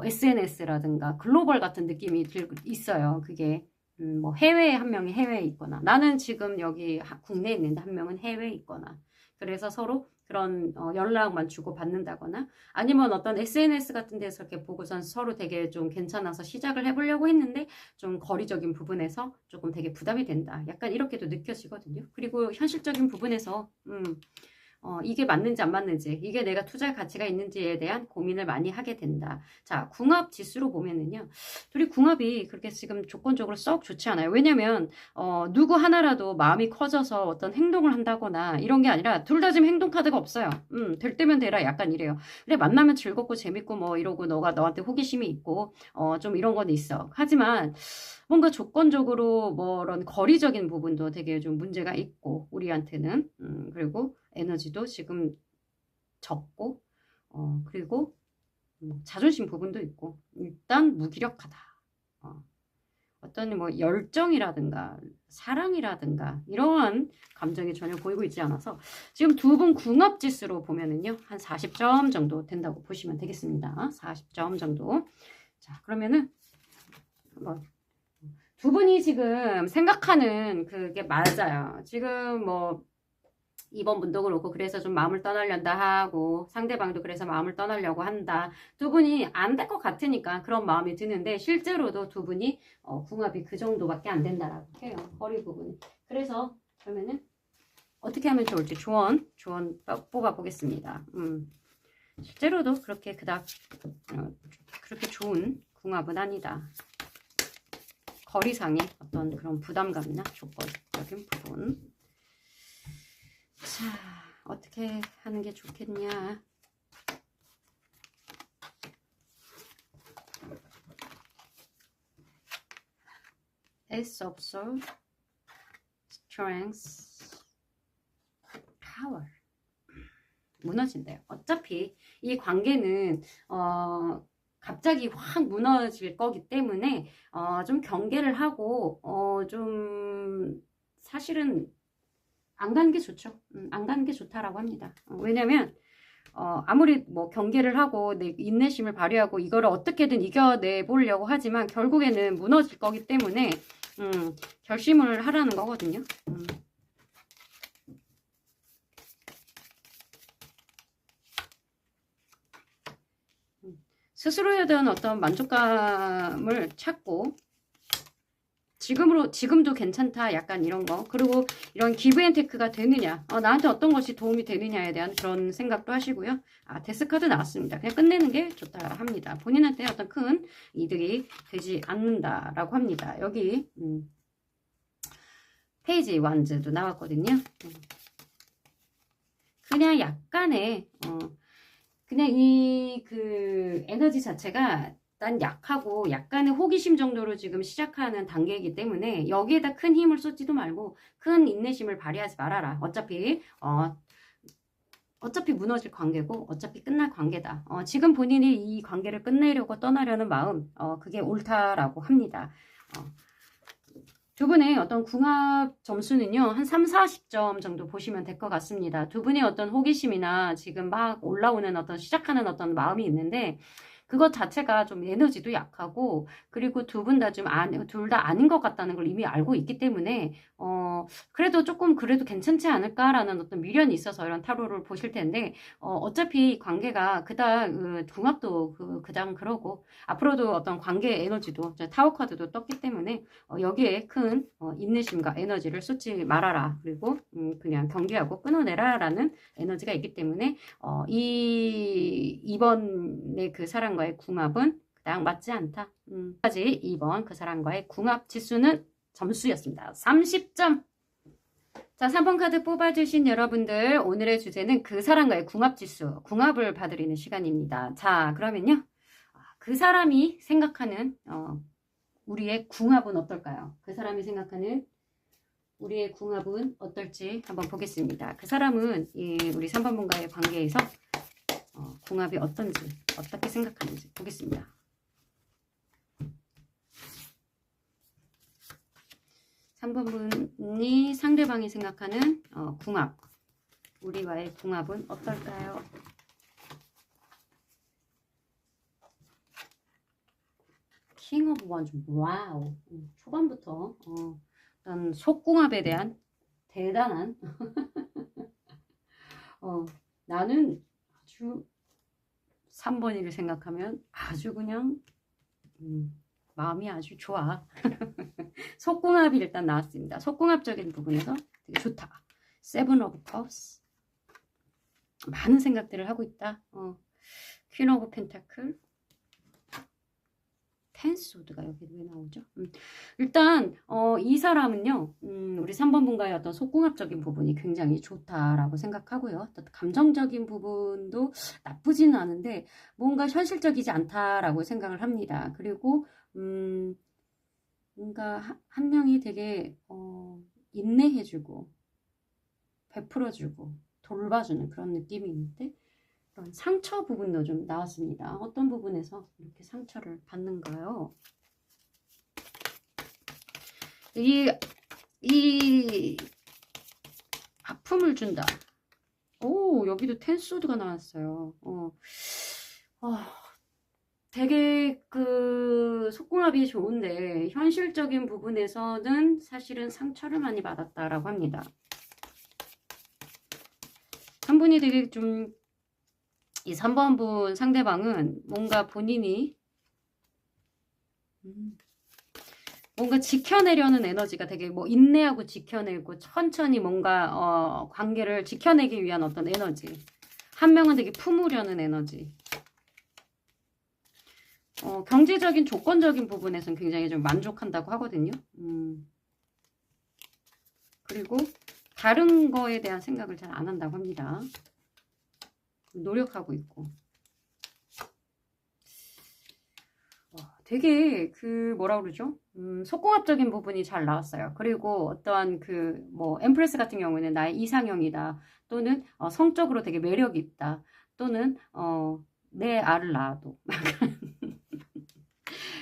SNS라든가 글로벌 같은 느낌이 있어요. 그게 뭐 해외에 한 명이 해외에 있거나 나는 지금 여기 국내에 있는데 한 명은 해외에 있거나 그래서 서로 그런 연락만 주고 받는다거나 아니면 어떤 SNS 같은 데서 이렇게 보고선 서로 되게 좀 괜찮아서 시작을 해보려고 했는데 좀 거리적인 부분에서 조금 되게 부담이 된다. 약간 이렇게도 느껴지거든요. 그리고 현실적인 부분에서 이게 맞는지 안 맞는지 이게 내가 투자할 가치가 있는지에 대한 고민을 많이 하게 된다. 자, 궁합 지수로 보면은요. 둘이 궁합이 그렇게 지금 조건적으로 썩 좋지 않아요. 왜냐면 누구 하나라도 마음이 커져서 어떤 행동을 한다거나 이런 게 아니라 둘 다 지금 행동 카드가 없어요. 될 때면 되라 약간 이래요. 그래 만나면 즐겁고 재밌고 뭐 이러고 너가 너한테 호기심이 있고 좀 이런 건 있어. 하지만 뭔가 조건적으로 뭐 이런 거리적인 부분도 되게 좀 문제가 있고 우리한테는 그리고 에너지도 지금 적고 그리고 자존심 부분도 있고 일단 무기력하다. 어떤 뭐 열정이라든가 사랑이라든가 이러한 감정이 전혀 보이고 있지 않아서 지금 두 분 궁합지수로 보면은요 한 40점 정도 된다고 보시면 되겠습니다. 40점 정도. 자 그러면은 뭐 두 분이 지금 생각하는 그게 맞아요. 지금 뭐 이번 분도 그렇고 그래서 좀 마음을 떠나려다 하고 상대방도 그래서 마음을 떠나려고 한다. 두 분이 안 될 것 같으니까 그런 마음이 드는데 실제로도 두 분이 궁합이 그 정도밖에 안 된다라고 해요. 거리 부분이. 그래서 그러면은 어떻게 하면 좋을지 조언 뽑아보겠습니다. 실제로도 그렇게 그닥 그렇게 좋은 궁합은 아니다. 거리상의 어떤 그런 부담감이나 조건적인 부분. 자, 어떻게 하는 게 좋겠냐. Ace of Swords, Strength, Power. 무너진대요. 어차피 이 관계는 갑자기 확 무너질 거기 때문에 좀 경계를 하고 좀 사실은 안 가는 게 좋죠. 안 가는 게 좋다라고 합니다. 왜냐면 아무리 뭐 경계를 하고 내 인내심을 발휘하고 이거를 어떻게든 이겨내 보려고 하지만 결국에는 무너질 거기 때문에 결심을 하라는 거거든요. 스스로에 대한 어떤 만족감을 찾고, 지금도 괜찮다. 약간 이런 거. 그리고 이런 기브앤테크가 되느냐. 나한테 어떤 것이 도움이 되느냐에 대한 그런 생각도 하시고요. 데스카드 나왔습니다. 그냥 끝내는 게 좋다 합니다. 본인한테 어떤 큰 이득이 되지 않는다라고 합니다. 여기, 페이지 완즈도 나왔거든요. 그냥 약간의, 그냥 에너지 자체가 난 약하고 약간의 호기심 정도로 지금 시작하는 단계이기 때문에 여기에다 큰 힘을 쏟지도 말고 큰 인내심을 발휘하지 말아라. 어차피 무너질 관계고 어차피 끝날 관계다. 지금 본인이 이 관계를 끝내려고 떠나려는 마음, 그게 옳다라고 합니다. 두 분의 어떤 궁합 점수는요, 한 3, 40점 정도 보시면 될 것 같습니다. 두 분의 어떤 호기심이나 지금 막 올라오는 어떤 시작하는 어떤 마음이 있는데, 그것 자체가 좀 에너지도 약하고, 그리고 두 분 다 둘 다 아닌 것 같다는 걸 이미 알고 있기 때문에, 그래도 괜찮지 않을까라는 어떤 미련이 있어서 이런 타로를 보실 텐데, 어차피 관계가 궁합도 그당 그러고, 앞으로도 어떤 관계 에너지도, 타워 카드도 떴기 때문에, 여기에 큰 인내심과 에너지를 쏟지 말아라. 그리고, 그냥 경계하고 끊어내라라는 에너지가 있기 때문에, 이번에 그 사람과의 궁합은 그냥 맞지 않다. 까지 이번 그 사람과의 궁합 지수는 점수였습니다. 30점. 자, 3번 카드 뽑아주신 여러분들, 오늘의 주제는 그 사람과의 궁합 지수, 궁합을 봐드리는 시간입니다. 자, 그러면요. 그 사람이 생각하는, 우리의 궁합은 어떨까요? 그 사람이 생각하는 우리의 궁합은 어떨지 한번 보겠습니다. 그 사람은 우리 3번 분과의 관계에서 궁합이 어떤지, 어떻게 생각하는지 보겠습니다. 삼 번 분이 상대방이 생각하는 궁합, 우리와의 궁합은 어떨까요? 킹 오브 원즈, 와우. 초반부터 일단 속궁합에 대한 대단한 나는 아주 3번이를 생각하면 아주 그냥 마음이 아주 좋아. 속궁합이 일단 나왔습니다. 속궁합적인 부분에서 되게 좋다. 세븐 오브 컵스, 많은 생각들을 하고 있다. 퀸 오브 펜타클, 텐스우드가 여기 왜 나오죠? 일단 이 사람은요, 우리 3번 분과의 어떤 속궁합적인 부분이 굉장히 좋다라고 생각하고요. 감정적인 부분도 나쁘지는 않은데 뭔가 현실적이지 않다라고 생각을 합니다. 그리고 뭔가 한 명이 되게 인내해주고 베풀어주고 돌봐주는 그런 느낌이 있는데, 그런 상처 부분도 좀 나왔습니다. 어떤 부분에서 이렇게 상처를 받는가요? 이 아픔을 준다. 오, 여기도 텐소드가 나왔어요. 되게 속궁합이 좋은데 현실적인 부분에서는 사실은 상처를 많이 받았다라고 합니다. 한 분이 되게 좀, 이 3번 분 상대방은 뭔가 본인이 뭔가 지켜내려는 에너지가 되게 인내하고 지켜내고 천천히 뭔가 관계를 지켜내기 위한 어떤 에너지. 한 명은 되게 품으려는 에너지. 경제적인 조건적인 부분에서는 굉장히 좀 만족한다고 하거든요. 그리고 다른 거에 대한 생각을 잘 안 한다고 합니다. 노력하고 있고. 되게 뭐라 그러죠? 속궁합적인 부분이 잘 나왔어요. 그리고 어떠한 엠프레스 같은 경우에는 나의 이상형이다. 또는 성적으로 되게 매력이 있다. 또는 내 알을 낳아도.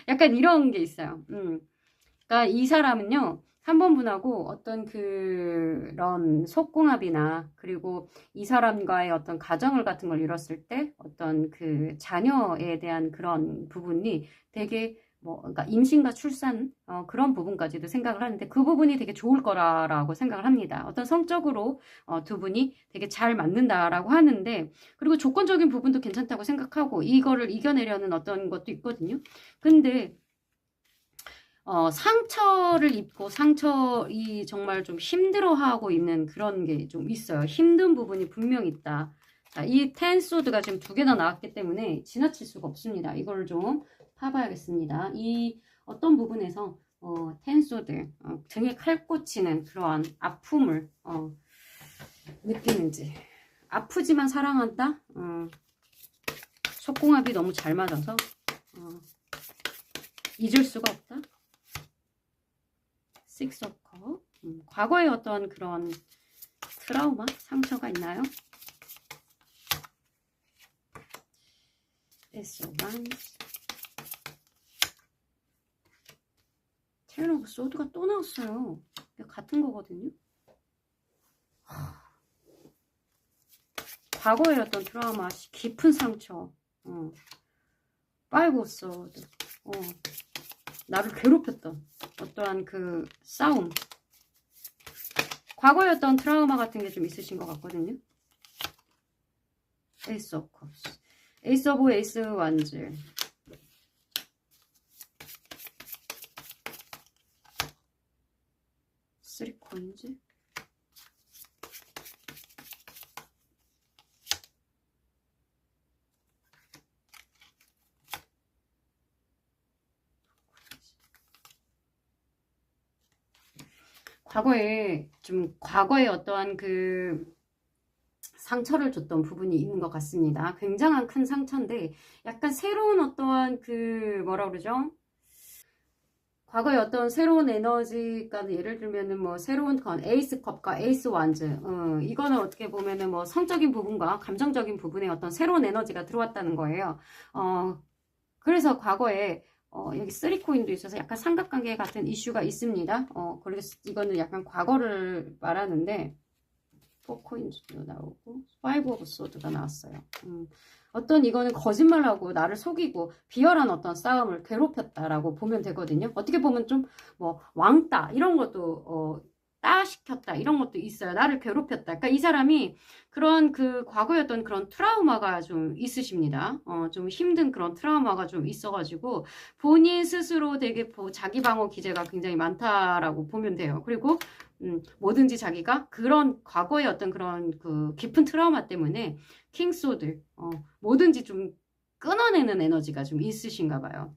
약간 이런 게 있어요. 그러니까 이 사람은요, 3번 분하고 어떤 그런 속궁합이나, 그리고 이 사람과의 어떤 가정을 같은 걸 이뤘을 때 어떤 그 자녀에 대한 그런 부분이 되게 뭐, 그러니까 임신과 출산, 그런 부분까지도 생각을 하는데 그 부분이 되게 좋을 거라고 생각을 합니다. 어떤 성적으로 두 분이 되게 잘 맞는다라고 하는데, 그리고 조건적인 부분도 괜찮다고 생각하고 이거를 이겨내려는 어떤 것도 있거든요. 근데 상처를 입고 상처이 정말 좀 힘들어하고 있는 그런 게 좀 있어요. 힘든 부분이 분명히 있다. 자, 이 텐소드가 지금 두 개나 나왔기 때문에 지나칠 수가 없습니다. 이걸 좀 파봐야겠습니다. 이 어떤 부분에서 텐소드, 등에 칼 꽂히는 그러한 아픔을 느끼는지. 아프지만 사랑한다? 속궁합이 너무 잘 맞아서 잊을 수가 없다? Six of Cups. 과거에 어떤 그런 트라우마, 상처가 있나요? Ace of Wands. Ten of Swords가 또 나왔어요. 같은 거거든요. 과거의 어떤 트라우마, 깊은 상처. Five of Swords. 나를 괴롭혔던 어떠한 그 싸움. 과거의 어떤 트라우마 같은 게 좀 있으신 것 같거든요. Ace of Cups. Ace of Wands. Three Coins. 과거에 어떠한 그 상처를 줬던 부분이 있는 것 같습니다. 굉장한 큰 상처인데 약간 새로운 어떠한 그 뭐라 그러죠? 과거에 어떤 새로운 에너지가 예를 들면은 뭐 새로운 건 에이스 컵과 에이스 완즈 이거는 어떻게 보면은 뭐 성적인 부분과 감정적인 부분에 어떤 새로운 에너지가 들어왔다는 거예요. 그래서 과거에 여기 3코인도 있어서 약간 삼각관계 같은 이슈가 있습니다. 그래서 이거는 약간 과거를 말하는데 4코인도 나오고 5 오브 소드가 나왔어요. 어떤 이거는 거짓말하고 나를 속이고 비열한 어떤 싸움을 괴롭혔다라고 보면 되거든요. 어떻게 보면 좀 뭐 왕따 이런 것도 따시켰다 이런 것도 있어요. 나를 괴롭혔다. 그러니까 이 사람이 그런 그 과거였던 그런 트라우마가 좀 있으십니다. 좀 힘든 그런 트라우마가 좀 있어가지고 본인 스스로 되게 자기 방어 기제가 굉장히 많다라고 보면 돼요. 그리고 뭐든지 자기가 그런 과거의 어떤 그런 그 깊은 트라우마 때문에 킹소드 뭐든지 좀 끊어내는 에너지가 좀 있으신가 봐요.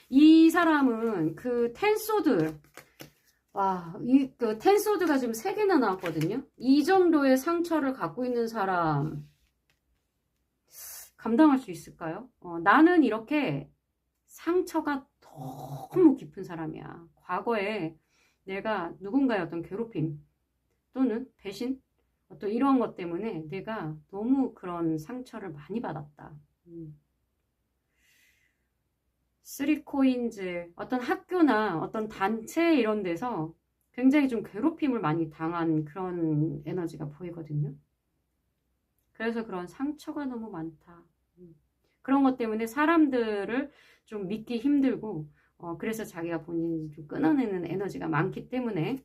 이 사람은 그 텐소드 와, 그 텐소드가 지금 3개나 나왔거든요. 이 정도의 상처를 갖고 있는 사람 감당할 수 있을까요? 나는 이렇게 상처가 너무 깊은 사람이야. 과거에 내가 누군가의 어떤 괴롭힘 또는 배신 또 이런 것 때문에 내가 너무 그런 상처를 많이 받았다. 3코인즈 어떤 학교나 어떤 단체 이런 데서 굉장히 좀 괴롭힘을 많이 당한 그런 에너지가 보이거든요. 그래서 그런 상처가 너무 많다. 그런 것 때문에 사람들을 좀 믿기 힘들고 그래서 자기가 본인이 좀 끊어내는 에너지가 많기 때문에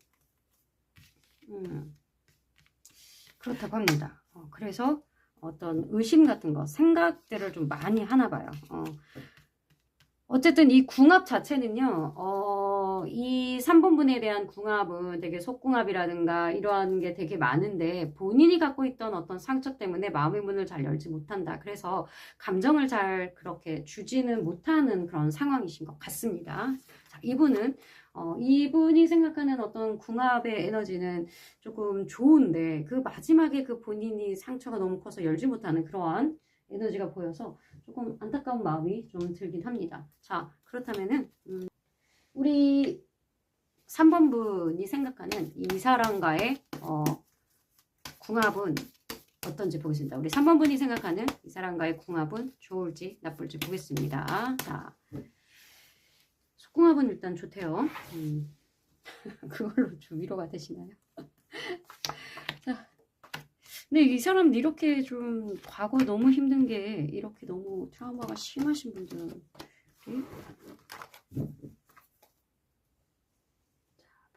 그렇다고 합니다. 그래서 어떤 의심 같은 거 생각들을 좀 많이 하나 봐요. 어쨌든 이 궁합 자체는요, 이 3번분에 대한 궁합은 되게 속궁합이라든가 이러한 게 되게 많은데 본인이 갖고 있던 어떤 상처 때문에 마음의 문을 잘 열지 못한다. 그래서 감정을 잘 그렇게 주지는 못하는 그런 상황이신 것 같습니다. 자, 이분이 생각하는 어떤 궁합의 에너지는 조금 좋은데 그 마지막에 그 본인이 상처가 너무 커서 열지 못하는 그러한 에너지가 보여서 조금 안타까운 마음이 좀 들긴 합니다. 자, 그렇다면은 우리 3번 분이 생각하는 이 사람과의 궁합은 어떤지 보겠습니다. 우리 3번 분이 생각하는 이 사람과의 궁합은 좋을지 나쁠지 보겠습니다. 자, 속궁합은 일단 좋대요. 그걸로 좀 위로가 되시나요? 자. 근데 이 사람 이렇게 좀 과거 너무 힘든 게 이렇게 너무 트라우마가 심하신 분들이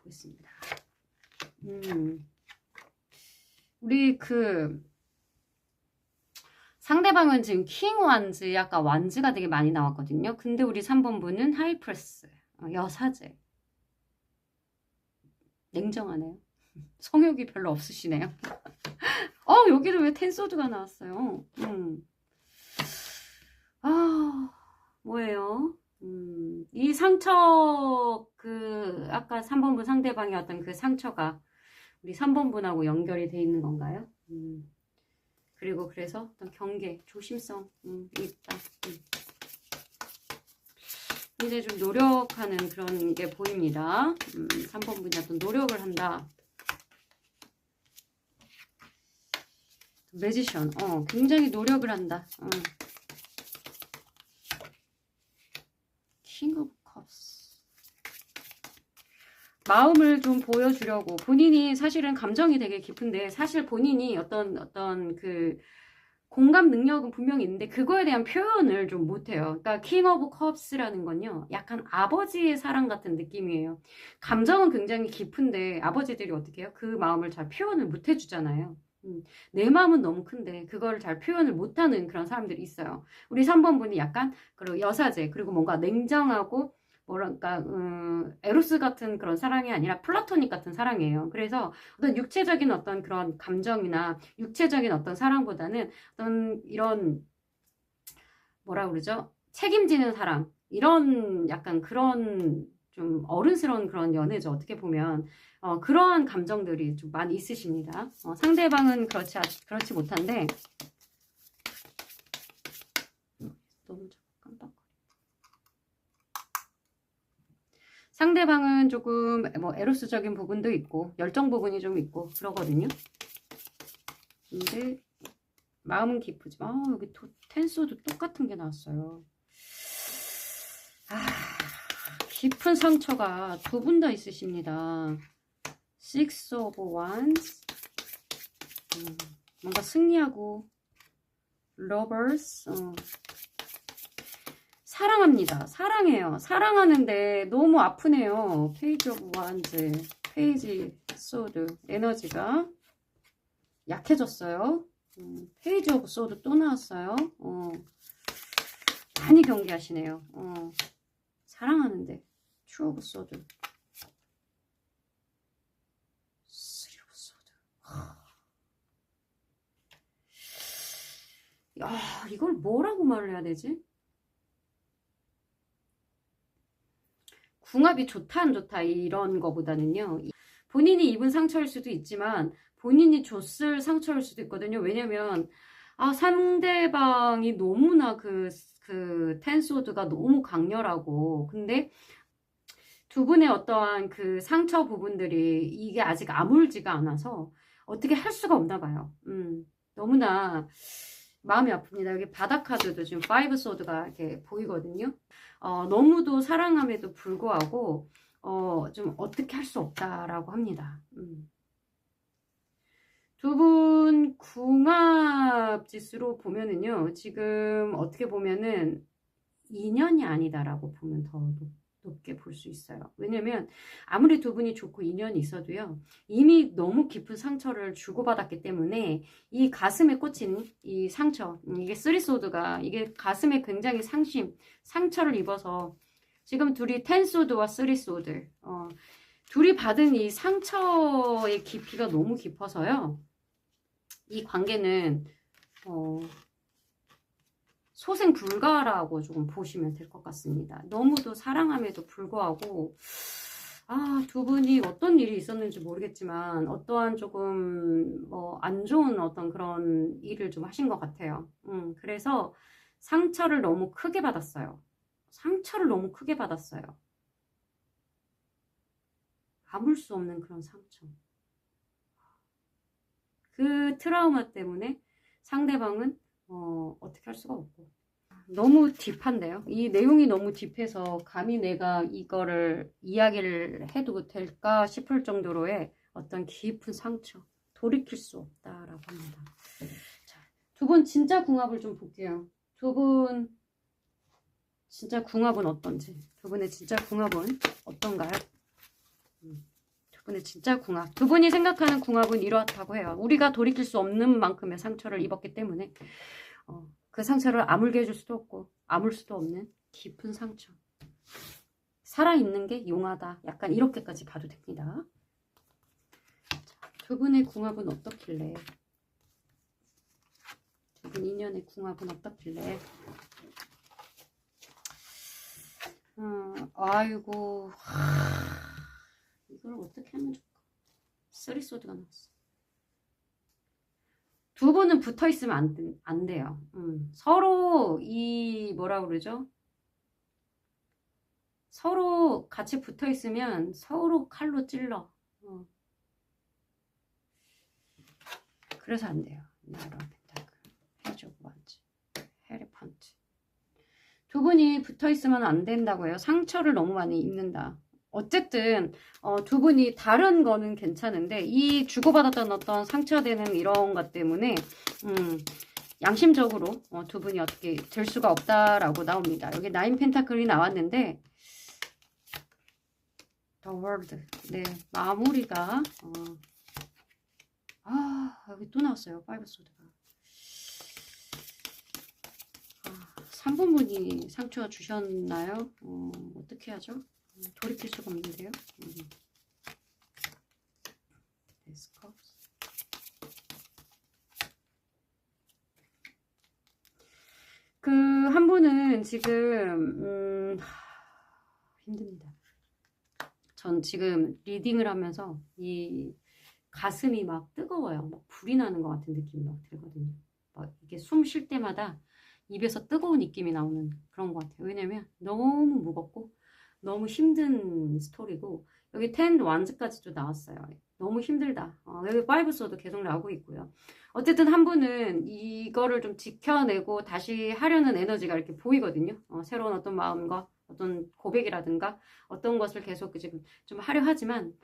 보겠습니다. 우리 상대방은 지금 킹 완즈, 약간 완즈가 되게 많이 나왔거든요. 근데 우리 3번 분은 하이프레스, 여사제. 냉정하네요. 성욕이 별로 없으시네요. 여기도 왜 텐소드가 나왔어요? 뭐예요? 이 상처, 아까 3번 분 상대방의 어떤 그 상처가 우리 3번 분하고 연결이 돼 있는 건가요? 그리고 그래서 어떤 경계, 조심성, 있다. 이제 좀 노력하는 그런 게 보입니다. 3번 분이 어떤 노력을 한다. 매지션, 굉장히 노력을 한다. 킹 오브 컵스. 마음을 좀 보여주려고, 본인이 사실은 감정이 되게 깊은데, 사실 본인이 어떤 그 공감 능력은 분명히 있는데 그거에 대한 표현을 좀 못해요. 그러니까 킹 오브 컵스라는 건요, 약간 아버지의 사랑 같은 느낌이에요. 감정은 굉장히 깊은데 아버지들이 어떻게 해요? 그 마음을 잘 표현을 못 해주잖아요. 내 마음은 너무 큰데 그거를 잘 표현을 못하는 그런 사람들이 있어요. 우리 3번 분이 약간 그리고 여사제, 그리고 뭔가 냉정하고 뭐랄까 에로스 같은 그런 사랑이 아니라 플라토닉 같은 사랑이에요. 그래서 어떤 육체적인 어떤 그런 감정이나 육체적인 어떤 사랑보다는 어떤 이런 뭐라 그러죠? 책임지는 사랑, 이런 약간 그런 좀 어른스러운 그런 연애죠. 어떻게 보면 그러한 감정들이 좀 많이 있으십니다. 상대방은 그렇지 못한데 너무 깜빡거려. 상대방은 조금 뭐 에로스적인 부분도 있고 열정 부분이 좀 있고 그러거든요. 근데 마음은 깊으지. 여기 텐소도 똑같은 게 나왔어요. 깊은 상처가 두 분 다 있으십니다. Six of Wands. 뭔가 승리하고 Lovers. 사랑합니다. 사랑해요. 사랑하는데 너무 아프네요. 페이지 오브 완즈, 페이지 소드. 에너지가 약해졌어요. 페이지 오브 소드 또 나왔어요. 많이 경계하시네요. 사랑하는데 투 오브 소드, 쓰리 오브 소드. 야, 이걸 뭐라고 말을 해야 되지? 궁합이 좋다 안 좋다 이런 거보다는요, 본인이 입은 상처일 수도 있지만 본인이 줬을 상처일 수도 있거든요. 왜냐면 상대방이 너무나 그 텐소드가 너무 강렬하고, 근데 두 분의 어떠한 그 상처 부분들이 이게 아직 아물지가 않아서 어떻게 할 수가 없나 봐요. 너무나 마음이 아픕니다. 여기 바닥 카드도 지금 5 소드가 이렇게 보이거든요. 너무도 사랑함에도 불구하고 좀 어떻게 할 수 없다라고 합니다. 두 분 궁합 지수로 보면은요, 지금 어떻게 보면은 인연이 아니다라고 보면 더 높게 볼 수 있어요. 왜냐면 아무리 두 분이 좋고 인연이 있어도요, 이미 너무 깊은 상처를 주고받았기 때문에 이 가슴에 꽂힌 이 상처, 이게 쓰리소드가 이게 가슴에 굉장히 상처를 입어서 지금 둘이 텐소드와 쓰리소드, 둘이 받은 이 상처의 깊이가 너무 깊어서요, 이 관계는 소생 불가라고 조금 보시면 될 것 같습니다. 너무도 사랑함에도 불구하고 두 분이 어떤 일이 있었는지 모르겠지만 어떠한 조금 안 좋은 어떤 그런 일을 좀 하신 것 같아요. 그래서 상처를 너무 크게 받았어요. 상처를 너무 크게 받았어요. 아물 수 없는 그런 상처. 그 트라우마 때문에 상대방은 어떻게 할 수가 없고. 너무 딥한데요. 이 내용이 너무 딥해서 감히 내가 이거를 이야기를 해도 될까 싶을 정도로의 어떤 깊은 상처, 돌이킬 수 없다라고 합니다. 자, 두 분 진짜 궁합을 좀 볼게요. 두 분 진짜 궁합은 어떤지, 두 분의 진짜 궁합은 어떤가요? 두 분의 진짜 궁합, 두 분이 생각하는 궁합은 이렇다고 해요. 우리가 돌이킬 수 없는 만큼의 상처를 입었기 때문에 그 상처를 아물게 해줄 수도 없고 아물 수도 없는 깊은 상처. 살아있는 게 용하다. 약간 이렇게까지 가도 됩니다. 자, 두 분의 궁합은 어떻길래? 두 분 인연의 궁합은 어떻길래? 아이고, 이걸 어떻게 하면 좋을까? 쓰리소드가 나왔어. 두 분은 붙어 있으면 안 돼요. 서로 뭐라 그러죠? 서로 같이 붙어 있으면 서로 칼로 찔러. 그래서 안 돼요. 나로 펜타클, 페이지 오브 원즈, 헤리펀트. 두 분이 붙어 있으면 안 된다고요. 상처를 너무 많이 입는다. 어쨌든 두 분이 다른 거는 괜찮은데 이 주고받았던 어떤 상처되는 이런 것 때문에 양심적으로 두 분이 어떻게 될 수가 없다라고 나옵니다. 여기 나인 펜타클이 나왔는데 The World. 네, 마무리가 여기 또 나왔어요. 파이브 소드가. 3분분이 상처 주셨나요? 어떻게 하죠? 돌이킬 수가 없는데요. 그 한 분은 지금 힘듭니다. 전 지금 리딩을 하면서 이 가슴이 막 뜨거워요. 막 불이 나는 것 같은 느낌이 막 들거든요. 막 이게 숨 쉴 때마다 입에서 뜨거운 입김이 나오는 그런 것 같아요. 왜냐면 너무 무겁고 너무 힘든 스토리고 여기 10 완즈까지도 나왔어요. 너무 힘들다. 여기 5 소도 계속 나오고 있고요. 어쨌든 한 분은 이거를 좀 지켜내고 다시 하려는 에너지가 이렇게 보이거든요. 새로운 어떤 마음과 어떤 고백이라든가 어떤 것을 계속 지금 좀 하려 하지만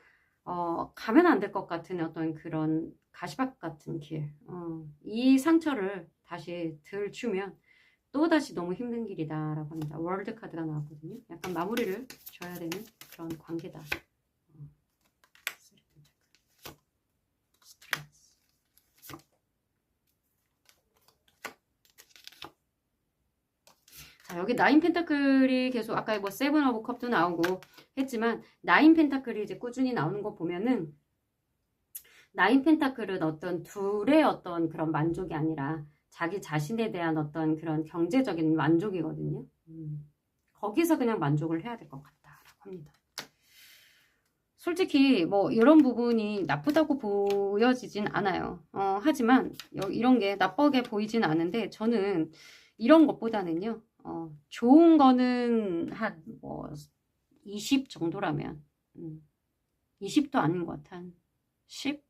가면 안 될 것 같은 어떤 그런 가시밭 같은 길. 이 상처를 다시 들추면 또다시 너무 힘든 길이다라고 합니다. 월드 카드가 나왔거든요. 약간 마무리를 줘야 되는 그런 관계다. 자, 여기 나인 펜타클이 계속 아까 뭐 세븐 오브 컵도 나오고 했지만 나인 펜타클이 이제 꾸준히 나오는 거 보면은 나인 펜타클은 어떤 둘의 어떤 그런 만족이 아니라 자기 자신에 대한 어떤 그런 경제적인 만족이거든요. 거기서 그냥 만족을 해야 될 것 같다라고 합니다. 솔직히 뭐 이런 부분이 나쁘다고 보여지진 않아요. 하지만 이런 게 나쁘게 보이진 않은데 저는 이런 것보다는요. 좋은 거는 한 뭐 20 정도라면 20도 아닌 것 같아. 한 10?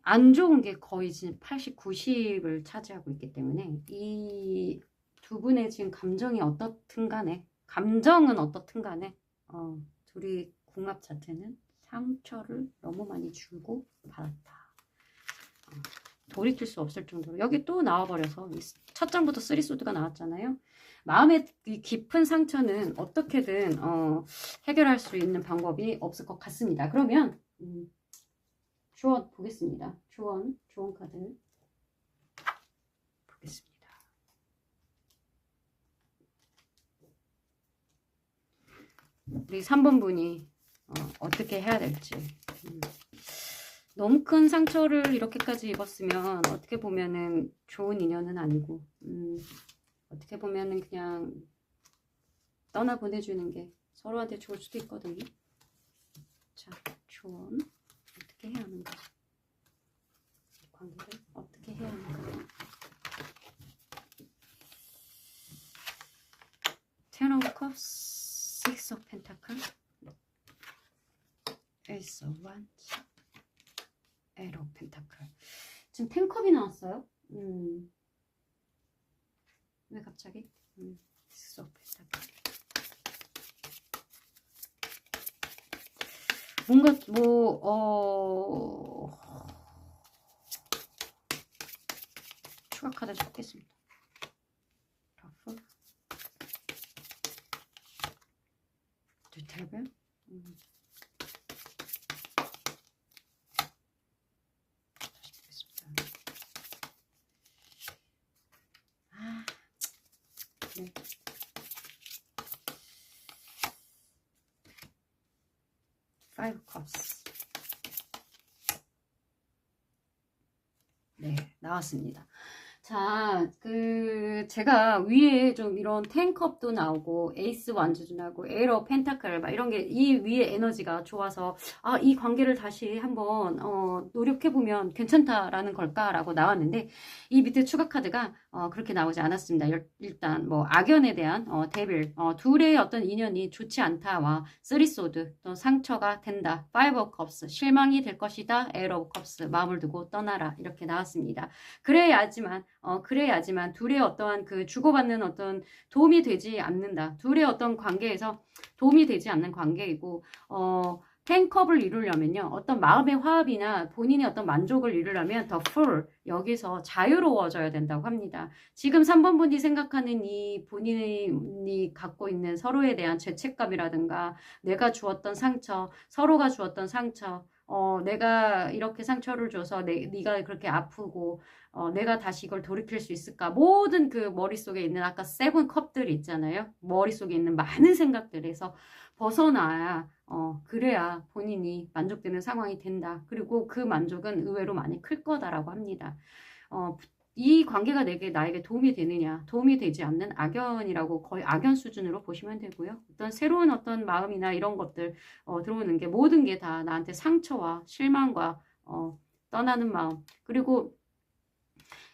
안 좋은 게 거의 지금 80, 90을 차지하고 있기 때문에 이 두 분의 지금 감정이 어떻든 간에 감정은 어떻든 간에 둘이 궁합 자체는 상처를 너무 많이 주고 받았다. 돌이킬 수 없을 정도로 여기 또 나와버려서 첫 장부터 쓰리소드가 나왔잖아요. 마음의 깊은 상처는 어떻게든 해결할 수 있는 방법이 없을 것 같습니다. 그러면 조언 보겠습니다. 조언 카드 보겠습니다. 우리 3번 분이 어떻게 해야 될지. 너무 큰 상처를 이렇게까지 입었으면 어떻게 보면은 좋은 인연은 아니고 어떻게 보면은 그냥 떠나보내주는 게 서로한테 좋을 수도 있거든요. 자, 조언 어떻게 해야 하는가? 이 관계를 어떻게 해야 하는가? Ten of Cups, Six of Pentacles, Ace of Wands, Eight of Pentacles. 지금 10컵이 나왔어요. 왜 갑자기? Six of Pentacles. 뭔가 추가 카드 섞겠습니다. 다시 보겠습니다. 아, 네. Five Cups. 네, 나왔습니다. 자, 제가 위에 좀 이런 텐컵도 나오고, 에이스 완주도 나오고, 에러 펜타클, 막 이런 게, 이 위에 에너지가 좋아서, 아, 이 관계를 다시 한번, 노력해보면 괜찮다라는 걸까라고 나왔는데, 이 밑에 추가 카드가, 그렇게 나오지 않았습니다. 일단, 뭐, 악연에 대한, 데빌, 둘의 어떤 인연이 좋지 않다와, 쓰리소드, 또 상처가 된다, 파이브 컵스, 실망이 될 것이다, 에러 컵스, 마음을 두고 떠나라, 이렇게 나왔습니다. 그래야지만 둘의 어떠한 그 주고받는 어떤 도움이 되지 않는다. 둘의 어떤 관계에서 도움이 되지 않는 관계이고, 텐컵을 이루려면요. 어떤 마음의 화합이나 본인의 어떤 만족을 이루려면 더 풀, 여기서 자유로워져야 된다고 합니다. 지금 3번 분이 생각하는 이 본인이 갖고 있는 서로에 대한 죄책감이라든가 내가 주었던 상처, 서로가 주었던 상처, 내가 이렇게 상처를 줘서 네가 그렇게 아프고 내가 다시 이걸 돌이킬 수 있을까? 모든 그 머릿속에 있는 아까 세븐 컵들이 있잖아요. 머릿속에 있는 많은 생각들에서 벗어나야 그래야 본인이 만족되는 상황이 된다. 그리고 그 만족은 의외로 많이 클 거다라고 합니다. 이 관계가 나에게 도움이 되느냐, 도움이 되지 않는 악연이라고 거의 악연 수준으로 보시면 되고요. 어떤 새로운 어떤 마음이나 이런 것들 들어오는 게 모든 게 다 나한테 상처와 실망과 떠나는 마음, 그리고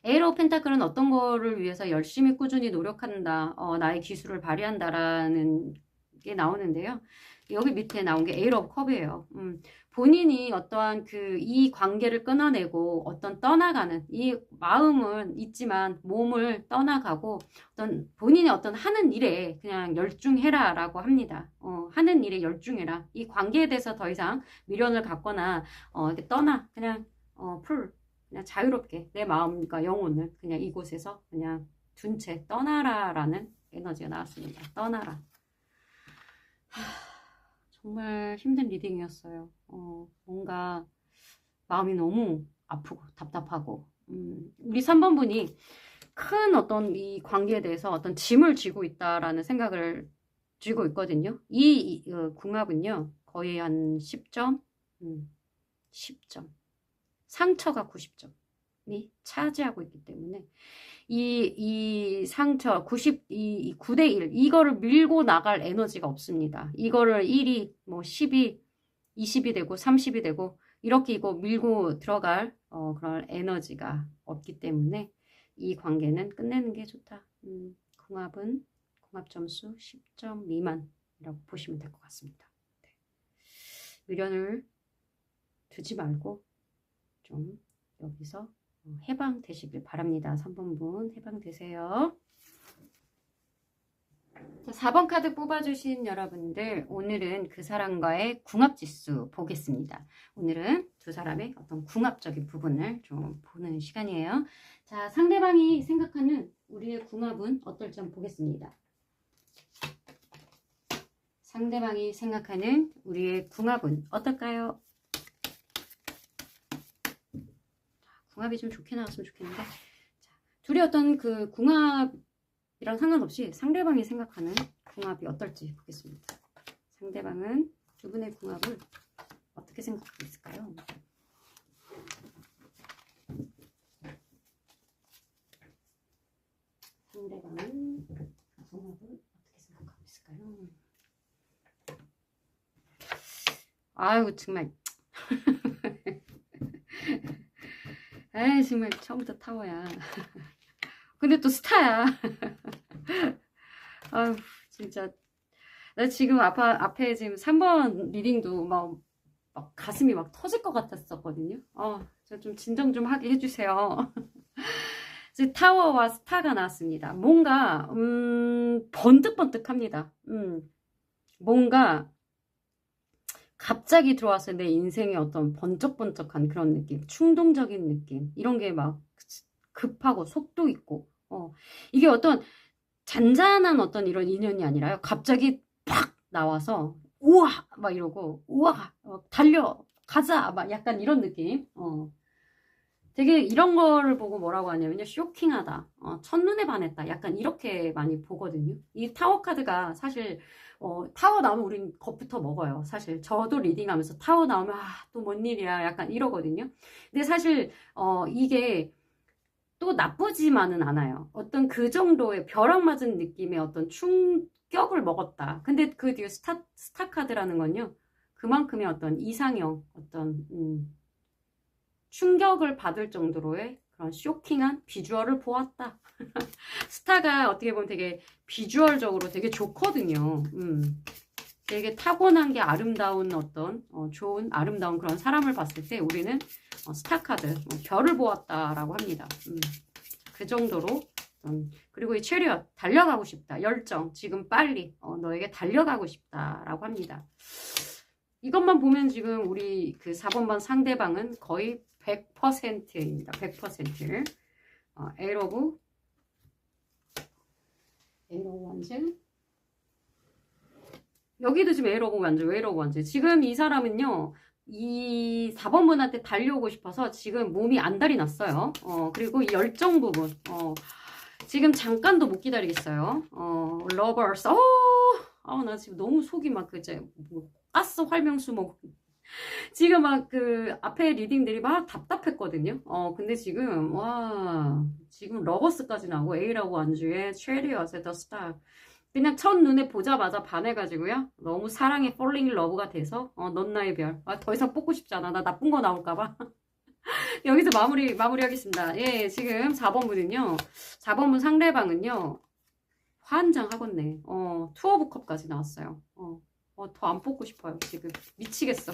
에이러 펜타클은 어떤 거를 위해서 열심히 꾸준히 노력한다, 나의 기술을 발휘한다라는 게 나오는데요. 여기 밑에 나온 게 에이러 컵이에요. 본인이 어떠한 이 관계를 끊어내고 어떤 떠나가는 이 마음은 있지만 몸을 떠나가고 본인의 어떤 하는 일에 그냥 열중해라 라고 합니다. 하는 일에 열중해라. 이 관계에 대해서 더 이상 미련을 갖거나 이렇게 그냥 그냥 자유롭게 내 마음과 영혼을 그냥 이곳에서 그냥 둔 채 떠나라라는 에너지가 나왔습니다. 떠나라. 정말 힘든 리딩이었어요. 뭔가 마음이 너무 아프고 답답하고 우리 3번 분이 큰 어떤 이 관계에 대해서 어떤 짐을 쥐고 있다라는 생각을 쥐고 있거든요. 이 궁합은요. 거의 한 10점? 10점. 상처가 90점이 차지하고 있기 때문에 이 상처 9대 1 이거를 밀고 나갈 에너지가 없습니다. 이거를 1이 뭐 10이 20이 되고 30이 되고 이렇게 이거 밀고 들어갈 그런 에너지가 없기 때문에 이 관계는 끝내는 게 좋다. 궁합은 궁합 점수 10점 미만이라고 보시면 될 것 같습니다. 네. 미련을 두지 말고 좀 여기서 해방되시길 바랍니다. 3번 분 해방되세요. 자, 4번 카드 뽑아주신 여러분들 오늘은 그 사람과의 궁합지수 보겠습니다. 오늘은 두 사람의 어떤 궁합적인 부분을 좀 보는 시간이에요. 자, 상대방이 생각하는 우리의 궁합은 어떨지 한번 보겠습니다. 상대방이 생각하는 우리의 궁합은 어떨까요? 궁합이 좀 좋게 나왔으면 좋겠는데 자, 둘이 어떤 그 궁합이랑 상관없이 상대방이 생각하는 궁합이 어떨지 보겠습니다. 상대방은 두 분의 궁합을 어떻게 생각하고 있을까요? 상대방은 궁합을 어떻게 생각하고 있을까요? 아유 정말 에이 정말 처음부터 타워야. 근데 또 스타야. 아유 진짜 나 지금 앞에 지금 3번 리딩도 막 가슴이 막 터질 것 같았었거든요. 저 좀 진정 좀 하게 해주세요. 타워와 스타가 나왔습니다. 뭔가 번뜩번뜩합니다. 뭔가 갑자기 들어와서 내 인생에 어떤 번쩍번쩍한 그런 느낌, 충동적인 느낌, 이런 게 막 급하고 속도 있고, 이게 어떤 잔잔한 어떤 이런 인연이 아니라요. 갑자기 팍 나와서 우와 막 이러고 우와 달려 가자 막 약간 이런 느낌. 되게 이런 거를 보고 뭐라고 하냐면요. 쇼킹하다. 첫눈에 반했다. 약간 이렇게 많이 보거든요. 이 타워 카드가 사실 타워 나오면 우린 겁부터 먹어요. 사실 저도 리딩하면서 타워 나오면 또 뭔 일이야 약간 이러거든요. 근데 사실 이게 또 나쁘지만은 않아요. 어떤 그 정도의 벼락 맞은 느낌의 어떤 충격을 먹었다. 근데 그 뒤에 스타 카드라는 건요. 그만큼의 어떤 이상형, 어떤 충격을 받을 정도로의 그런 쇼킹한 비주얼을 보았다. 스타가 어떻게 보면 되게 비주얼적으로 되게 좋거든요. 되게 타고난 게 아름다운 어떤 좋은 아름다운 그런 사람을 봤을 때 우리는 스타 카드 별을 보았다라고 합니다. 그 정도로 그리고 이 체리엇 달려가고 싶다 열정 지금 빨리 너에게 달려가고 싶다라고 합니다. 이것만 보면 지금 우리 그 4번번 상대방은 거의 100%입니다. 100%. 에이트 오브 완즈. 여기도 지금 에이트 오브 완즈, 에이트 오브 완즈. 지금 이 사람은요, 이 4번 분한테 달려오고 싶어서 지금 몸이 안달이 났어요. 그리고 이 열정 부분. 지금 잠깐도 못 기다리겠어요. 러버스. 나 지금 너무 속이 막 그제 가스 활명수 지금 막 그 앞에 리딩들이 막 답답했거든요. 근데 지금 지금 러버스까지 나오고 에이라고 완주에 체리엇의 더 스타 그냥 첫눈에 보자마자 반해가지고요. 너무 사랑에 falling in love가 돼서 넌 나의 별. 더 이상 뽑고 싶지 않아. 나 나쁜 거 나올까봐. 여기서 마무리하겠습니다. 예, 지금 4번 분은요. 4번 분 상대방은요. 환장하겠네. 투어 오브 컵까지 나왔어요. 더 안 뽑고 싶어요. 지금 미치겠어.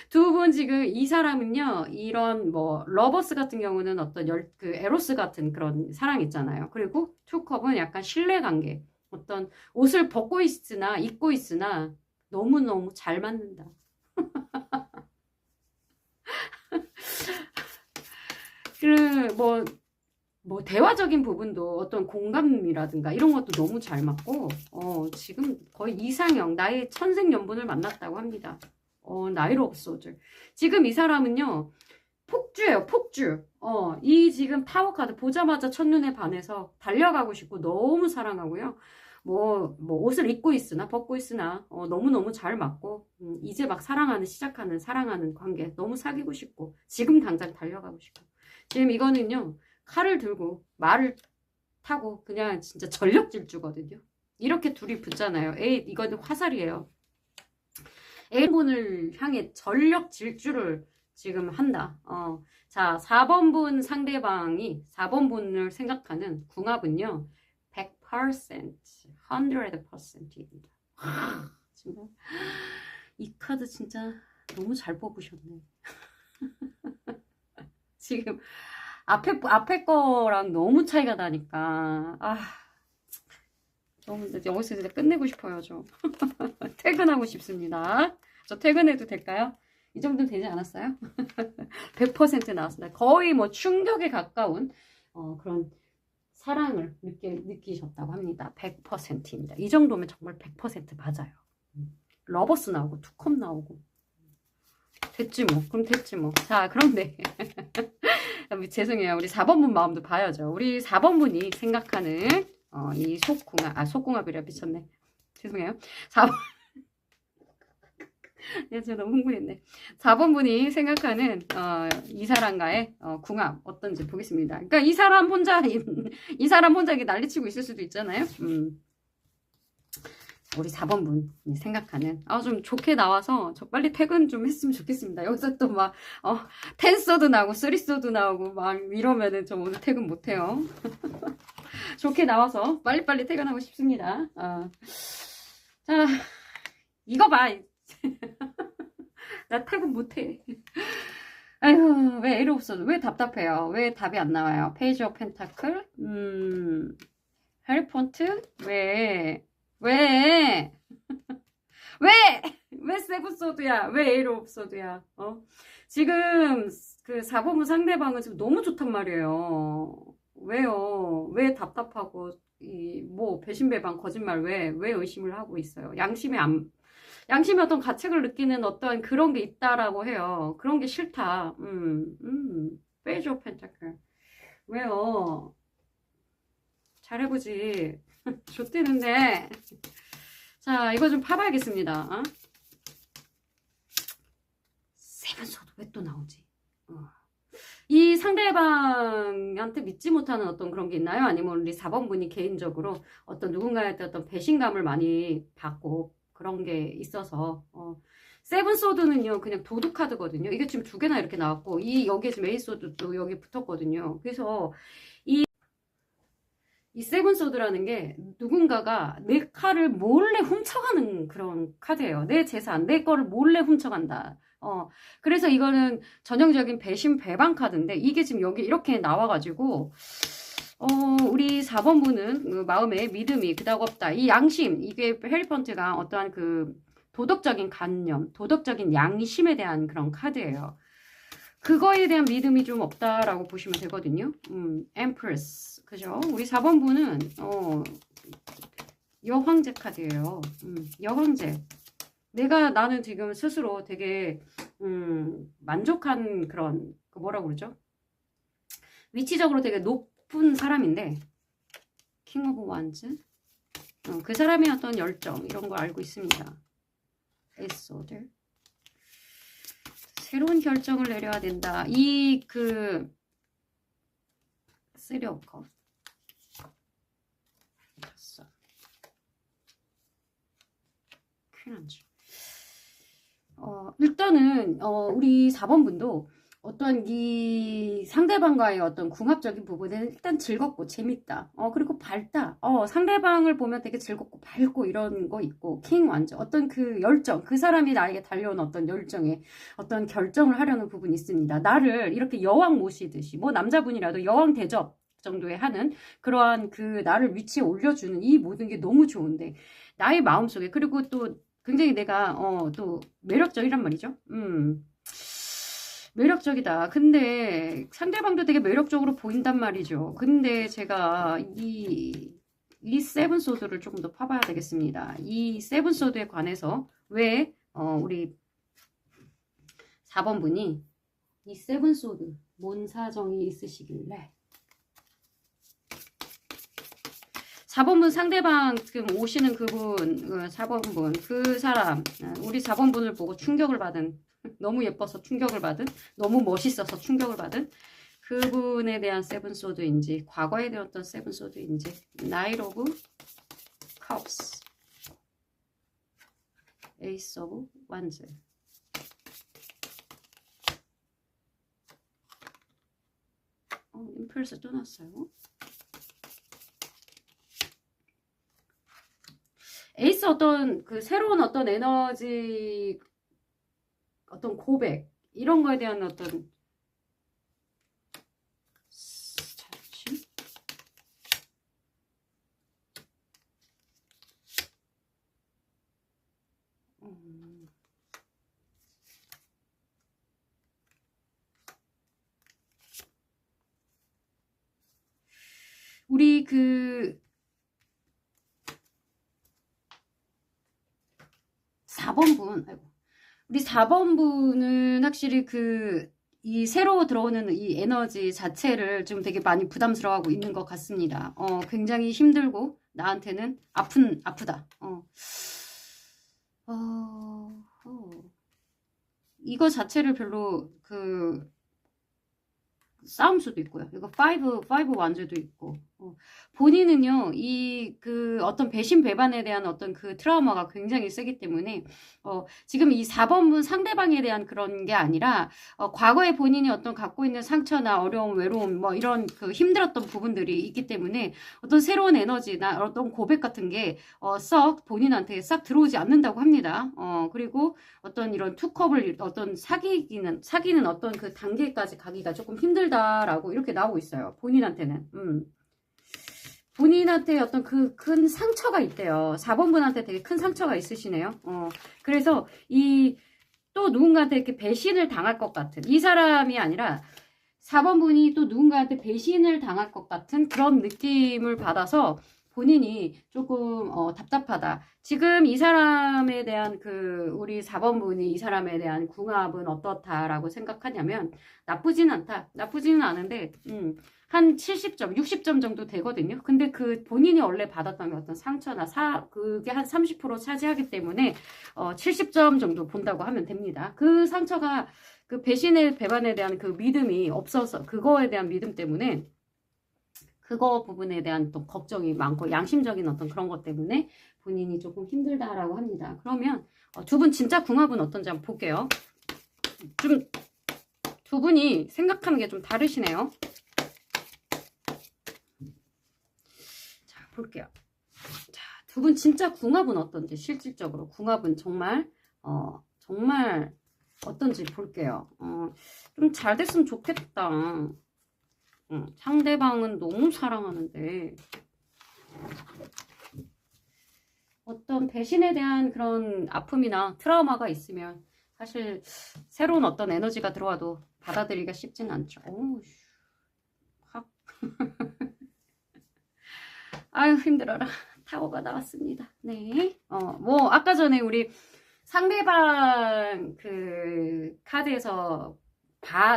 두 분 지금 이 사람은요. 이런 뭐 러버스 같은 경우는 어떤 그 에로스 같은 그런 사랑 있잖아요. 그리고 투컵은 약간 신뢰관계. 어떤 옷을 벗고 있으나 입고 있으나 너무너무 잘 맞는다. 뭐 대화적인 부분도 어떤 공감이라든가 이런 것도 너무 잘 맞고 지금 거의 이상형 나의 천생연분을 만났다고 합니다. 나이로 없어져. 지금 이 사람은요 폭주예요. 폭주. 이 지금 타워 카드 보자마자 첫눈에 반해서 달려가고 싶고 너무 사랑하고요. 뭐 옷을 입고 있으나 벗고 있으나 너무너무 잘 맞고 이제 막 시작하는 사랑하는 관계 너무 사귀고 싶고 지금 당장 달려가고 싶고 지금 이거는요 칼을 들고 말을 타고 그냥 진짜 전력 질주거든요. 이렇게 둘이 붙잖아요. 이거는 화살이에요. A분을 향해 전력 질주를 지금 한다. 자, 4번 분 상대방이 4번 분을 생각하는 궁합은요. 100%, 100%입니다. 정말 이 카드 진짜 너무 잘 뽑으셨네. 지금 앞에 거랑 너무 차이가 나니까 너무 여기서 진짜 끝내고 싶어요. 저 퇴근하고 싶습니다. 저 퇴근해도 될까요? 이 정도는 되지 않았어요? 100% 나왔습니다. 거의 뭐 충격에 가까운 그런 사랑을 느끼셨다고 합니다. 100%입니다. 이 정도면 정말 100% 맞아요. 러버스 나오고 투컵 나오고 됐지 뭐. 그럼 됐지 뭐. 자, 그런데 죄송해요. 우리 4번 분 마음도 봐야죠. 우리 4번 분이 생각하는 이 속궁합이라 미쳤네. 죄송해요. 4번 제가 너무 흥분했네. 4번 분이 생각하는 이 사람과의 궁합 어떤지 보겠습니다. 그러니까 이 사람 혼자 이게 난리치고 있을 수도 있잖아요. 우리 4번 분이 생각하는 좀 좋게 나와서 저 빨리 퇴근 좀 했으면 좋겠습니다. 여기서 또 막 텐서도 나오고 쓰리서도 나오고 막 이러면은 저 오늘 퇴근 못해요. 좋게 나와서 빨리빨리 퇴근하고 싶습니다. 자 이거 봐. 나 퇴근 못해. 아휴 왜 애로 없어도 왜 답답해요. 왜 답이 안 나와요. 페이지 오브 펜타클 해리폰트 왜 세븐소드야? 왜 에이로 없어도야? 지금 그 4번분 상대방은 지금 너무 좋단 말이에요. 왜요? 왜 답답하고 뭐 배신배방 거짓말 왜 의심을 하고 있어요? 양심의 어떤 가책을 느끼는 어떤 그런 게 있다라고 해요. 그런 게 싫다. 빼줘, 펜타클. 왜요? 잘해보지. 좋대는데. 자, 이거 좀 파봐야겠습니다. 어? 세븐소드 왜 또 나오지? 이 상대방한테 믿지 못하는 어떤 그런 게 있나요? 아니면 우리 4번분이 개인적으로 어떤 누군가한테 어떤 배신감을 많이 받고 그런 게 있어서 세븐소드는요 그냥 도둑카드거든요. 이게 지금 두 개나 이렇게 나왔고 이 여기에 지금 에이소드도 여기 붙었거든요. 그래서 이 세븐소드라는 게 누군가가 내 칼을 몰래 훔쳐가는 그런 카드예요. 내 재산, 내 거를 몰래 훔쳐간다. 그래서 이거는 전형적인 배신 배방 카드인데 이게 지금 여기 이렇게 나와가지고 우리 4번 분은 마음에 믿음이 그닥 없다. 이 양심, 이게 해리펀트가 어떠한 그 도덕적인 관념, 도덕적인 양심에 대한 그런 카드예요. 그거에 대한 믿음이 좀 없다라고 보시면 되거든요. 엠프레스. 그죠? 우리 4번 분은, 여황제 카드예요. 여황제. 나는 지금 스스로 되게, 만족한 그런, 뭐라고 그러죠? 위치적으로 되게 높은 사람인데, 킹 오브 완즈. 그 사람의 어떤 열정, 이런 걸 알고 있습니다. 에이소드. 새로운 결정을 내려야 된다. 쓰리 오브 컵. 퀸한지. 일단은 우리 4번 분도 어떤 이 상대방과의 어떤 궁합적인 부분은 일단 즐겁고 재밌다. 그리고 밝다. 상대방을 보면 되게 즐겁고 밝고 이런 거 있고 킹 완전 어떤 그 열정, 그 사람이 나에게 달려온 어떤 열정에 어떤 결정을 하려는 부분이 있습니다. 나를 이렇게 여왕 모시듯이 뭐 남자분이라도 여왕 대접 정도에 하는 그러한 그 나를 위치에 올려주는 이 모든 게 너무 좋은데 나의 마음속에 그리고 또 굉장히 내가 또 매력적이란 말이죠. 매력적이다. 근데 상대방도 되게 매력적으로 보인단 말이죠. 근데 제가 이 세븐소드를 조금 더 파봐야 되겠습니다. 이 세븐소드에 관해서 왜 우리 4번 분이 이 세븐소드 뭔 사정이 있으시길래 4번 분 상대방 지금 오시는 그분 4번 분 그 사람 우리 4번 분을 보고 충격을 받은 너무 예뻐서 충격을 받은 너무 멋있어서 충격을 받은 그분에 대한 세븐소드인지 과거에 되었던 세븐소드인지 나이트 오브 컵스 에이스 오브 완즈 임플스 또 났어요. 에이스 어떤 그 새로운 어떤 에너지 어떤 고백 이런 거에 대한 어떤 우리 그 4번 분 우리 4번 분은 확실히 이 새로 들어오는 이 에너지 자체를 좀 되게 많이 부담스러워하고 있는 것 같습니다. 굉장히 힘들고 나한테는 아프다. 이거 자체를 별로 싸움 수도 있고요. 이거 5 완즈도 있고. 본인은요, 어떤 배신 배반에 대한 어떤 그 트라우마가 굉장히 세기 때문에, 지금 이 4번분 상대방에 대한 그런 게 아니라, 과거에 본인이 어떤 갖고 있는 상처나 어려움, 외로움, 뭐 이런 그 힘들었던 부분들이 있기 때문에, 어떤 새로운 에너지나 어떤 고백 같은 게, 썩 본인한테 싹 들어오지 않는다고 합니다. 그리고 어떤 이런 투컵을 어떤 사귀는 어떤 그 단계까지 가기가 조금 힘들다라고 이렇게 나오고 있어요. 본인한테는. 본인한테 어떤 그 큰 상처가 있대요. 4번 분한테 되게 큰 상처가 있으시네요. 그래서 또 누군가한테 이렇게 배신을 당할 것 같은 이 사람이 아니라 4번 분이 또 누군가한테 배신을 당할 것 같은 그런 느낌을 받아서 본인이 조금 답답하다. 지금 이 사람에 대한 우리 4번 분이 이 사람에 대한 궁합은 어떻다라고 생각하냐면 나쁘진 않다. 나쁘지는 않은데 한 70점, 60점 정도 되거든요. 근데 본인이 원래 받았던 어떤 상처나 그게 한 30% 차지하기 때문에 70점 정도 본다고 하면 됩니다. 그 상처가 배신의 배반에 대한 믿음이 없어서 그거에 대한 믿음 때문에 그거 부분에 대한 또 걱정이 많고 양심적인 어떤 그런 것 때문에 본인이 조금 힘들다라고 합니다. 그러면 두 분 진짜 궁합은 어떤지 한번 볼게요. 좀 두 분이 생각하는 게 좀 다르시네요. 자, 볼게요. 자, 두 분 진짜 궁합은 어떤지 실질적으로 궁합은 정말 정말 어떤지 볼게요. 좀 잘 됐으면 좋겠다. 상대방은 너무 사랑하는데 어떤 배신에 대한 그런 아픔이나 트라우마가 있으면 사실 새로운 어떤 에너지가 들어와도 받아들이기가 쉽진 않죠. 오우, 확. 아유, 힘들어라. 타워가 나왔습니다. 네. 뭐 아까 전에 우리 상대방 카드에서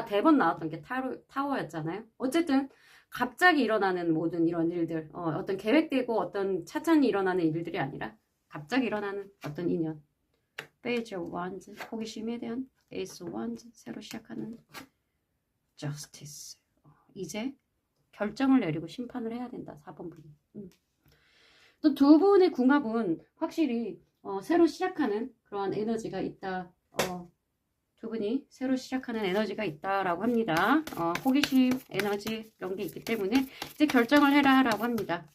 대번 나왔던 게 타워였잖아요. 어쨌든 갑자기 일어나는 모든 이런 일들, 어떤 계획되고 어떤 차찬히 일어나는 일들이 아니라 갑자기 일어나는 어떤 인연. 페이지 오브 완즈, 호기심에 대한 에이스 오브 완즈, 새로 시작하는 저스티스. 이제 결정을 내리고 심판을 해야 된다. 4번 분이. 또 두 분의 궁합은 확실히 새로 시작하는 그러한 에너지가 있다. 두 분이 새로 시작하는 에너지가 있다라고 합니다. 호기심, 에너지 이런 게 있기 때문에 이제 결정을 해라라고 합니다.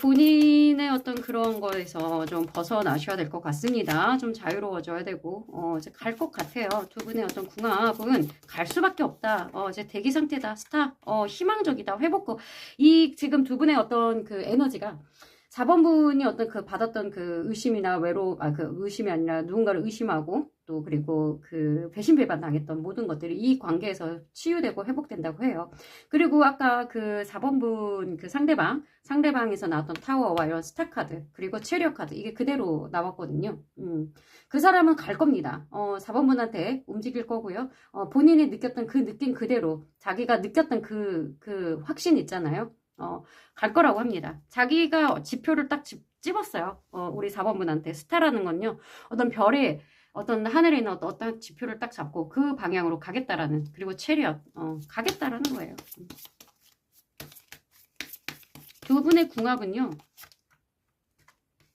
본인의 어떤 그런 거에서 좀 벗어나셔야 될 것 같습니다. 좀 자유로워져야 되고 이제 갈 것 같아요. 두 분의 어떤 궁합은 갈 수밖에 없다. 이제 대기 상태다. 스타. 희망적이다. 회복고. 지금 두 분의 어떤 에너지가 4번 분이 어떤 받았던 의심이나 의심이 아니라 누군가를 의심하고 또 그리고 배신 배반 당했던 모든 것들이 이 관계에서 치유되고 회복된다고 해요. 그리고 아까 4번 분 상대방에서 나왔던 타워와 이런 스타 카드 그리고 체력 카드 이게 그대로 나왔거든요. 그 사람은 갈 겁니다. 4번 분한테 움직일 거고요. 본인이 느꼈던 그 느낌 그대로 자기가 느꼈던 그 확신 있잖아요. 갈 거라고 합니다. 자기가 지표를 딱 집었어요. 우리 4번 분한테. 스타라는 건요. 어떤 하늘에 있는 어떤 지표를 딱 잡고 그 방향으로 가겠다라는, 그리고 체리엇, 가겠다라는 거예요. 두 분의 궁합은요.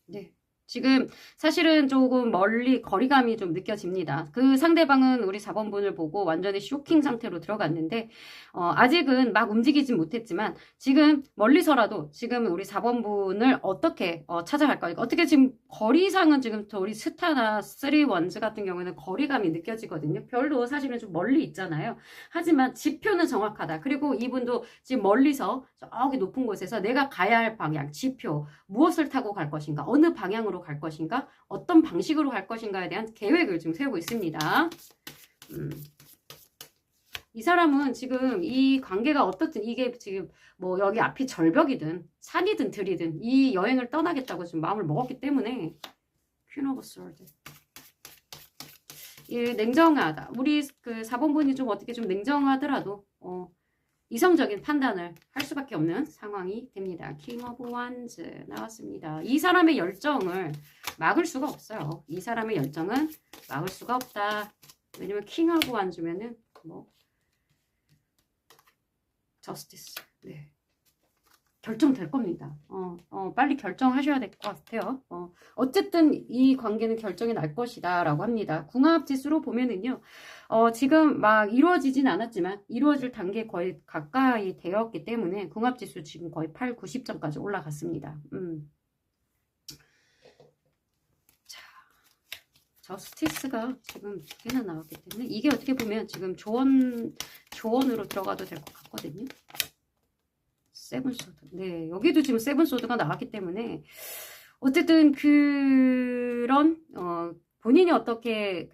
네. 지금 사실은 조금 멀리 거리감이 좀 느껴집니다. 그 상대방은 우리 4번 분을 보고 완전히 쇼킹 상태로 들어갔는데 아직은 막 움직이진 못했지만 지금 멀리서라도 지금 우리 4번 분을 어떻게 찾아갈까? 어떻게 지금 거리상은 지금 우리 스타나 3원즈 같은 경우에는 거리감이 느껴지거든요. 별로 사실은 좀 멀리 있잖아요. 하지만 지표는 정확하다. 그리고 이분도 지금 멀리서 저기 높은 곳에서 내가 가야 할 방향, 지표, 무엇을 타고 갈 것인가, 어느 방향으로 갈 것인가, 어떤 방식으로 갈 것인가에 대한 계획을 지금 세우고 있습니다. 이 사람은 지금 이 관계가 어떻든 이게 지금 뭐 여기 앞이 절벽이든 산이든 들이든 이 여행을 떠나겠다고 지금 마음을 먹었기 때문에 퀸 오브 소드. 예, 냉정하다. 우리 4번 분이 좀 어떻게 좀 냉정하더라도 이성적인 판단을 할 수밖에 없는 상황이 됩니다. 킹 오브 완즈 나왔습니다. 이 사람의 열정을 막을 수가 없어요. 이 사람의 열정은 막을 수가 없다. 왜냐면 킹 오브 완즈면은 뭐 저스티스. 네. 결정될 겁니다. 빨리 결정하셔야 될 것 같아요. 어쨌든 이 관계는 결정이 날 것이다 라고 합니다. 궁합 지수로 보면은요, 지금 막 이루어지진 않았지만 이루어질 단계에 거의 가까이 되었기 때문에 궁합 지수 지금 거의 8, 90점까지 올라갔습니다. 자, 저스티스가 지금 2개나 나왔기 때문에 이게 어떻게 보면 지금 조언으로 들어가도 될 것 같거든요. 세븐소드. 네, 여기도 지금 세븐소드가 나왔기 때문에 어쨌든 그런 본인이 어떻게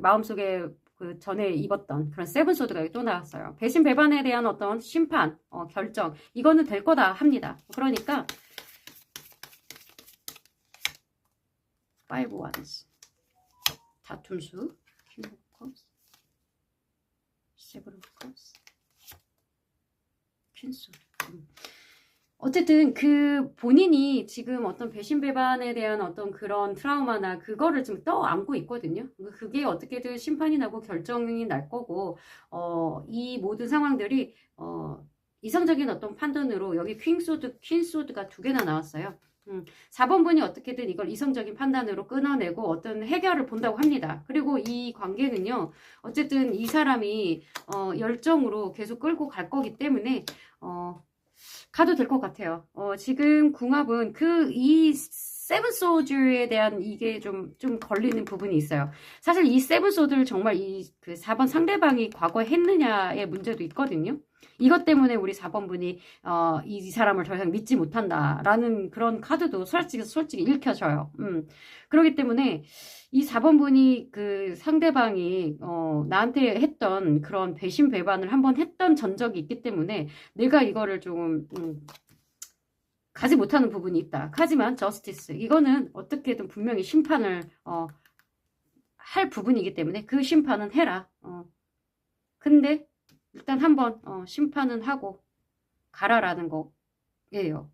마음속에 그 전에 입었던 그런 세븐소드가 또 나왔어요. 배신 배반에 대한 어떤 심판, 결정, 이거는 될 거다 합니다. 그러니까 파이브 원스, 다툼수, 킹 오브 컵스, 세븐 오브 컵스, 퀸스. 어쨌든 그 본인이 지금 어떤 배신 배반에 대한 어떤 그런 트라우마나 그거를 좀 떠안고 있거든요. 그게 어떻게든 심판이 나고 결정이 날 거고, 이 모든 상황들이 이성적인 어떤 판단으로 여기 퀸소드가 두 개나 나왔어요. 4번 분이 어떻게든 이걸 이성적인 판단으로 끊어내고 어떤 해결을 본다고 합니다. 그리고 이 관계는요, 어쨌든 이 사람이 열정으로 계속 끌고 갈 거기 때문에 가도 될 것 같아요. 지금 궁합은 이 세븐 소드에 대한 이게 좀 걸리는 부분이 있어요. 사실 이 세븐 소드를 정말 그 4번 상대방이 과거에 했느냐의 문제도 있거든요. 이것 때문에 우리 4번 분이 이 사람을 더 이상 믿지 못한다라는 그런 카드도 솔직히 읽혀져요. 그렇기 때문에 이 4번 분이 그 상대방이 나한테 했던 그런 배신 배반을 한번 했던 전적이 있기 때문에 내가 이거를 좀 가지 못하는 부분이 있다. 하지만 저스티스 이거는 어떻게든 분명히 심판을 할 부분이기 때문에 그 심판은 해라. 근데 일단 한번 심판은 하고 가라라는 거예요.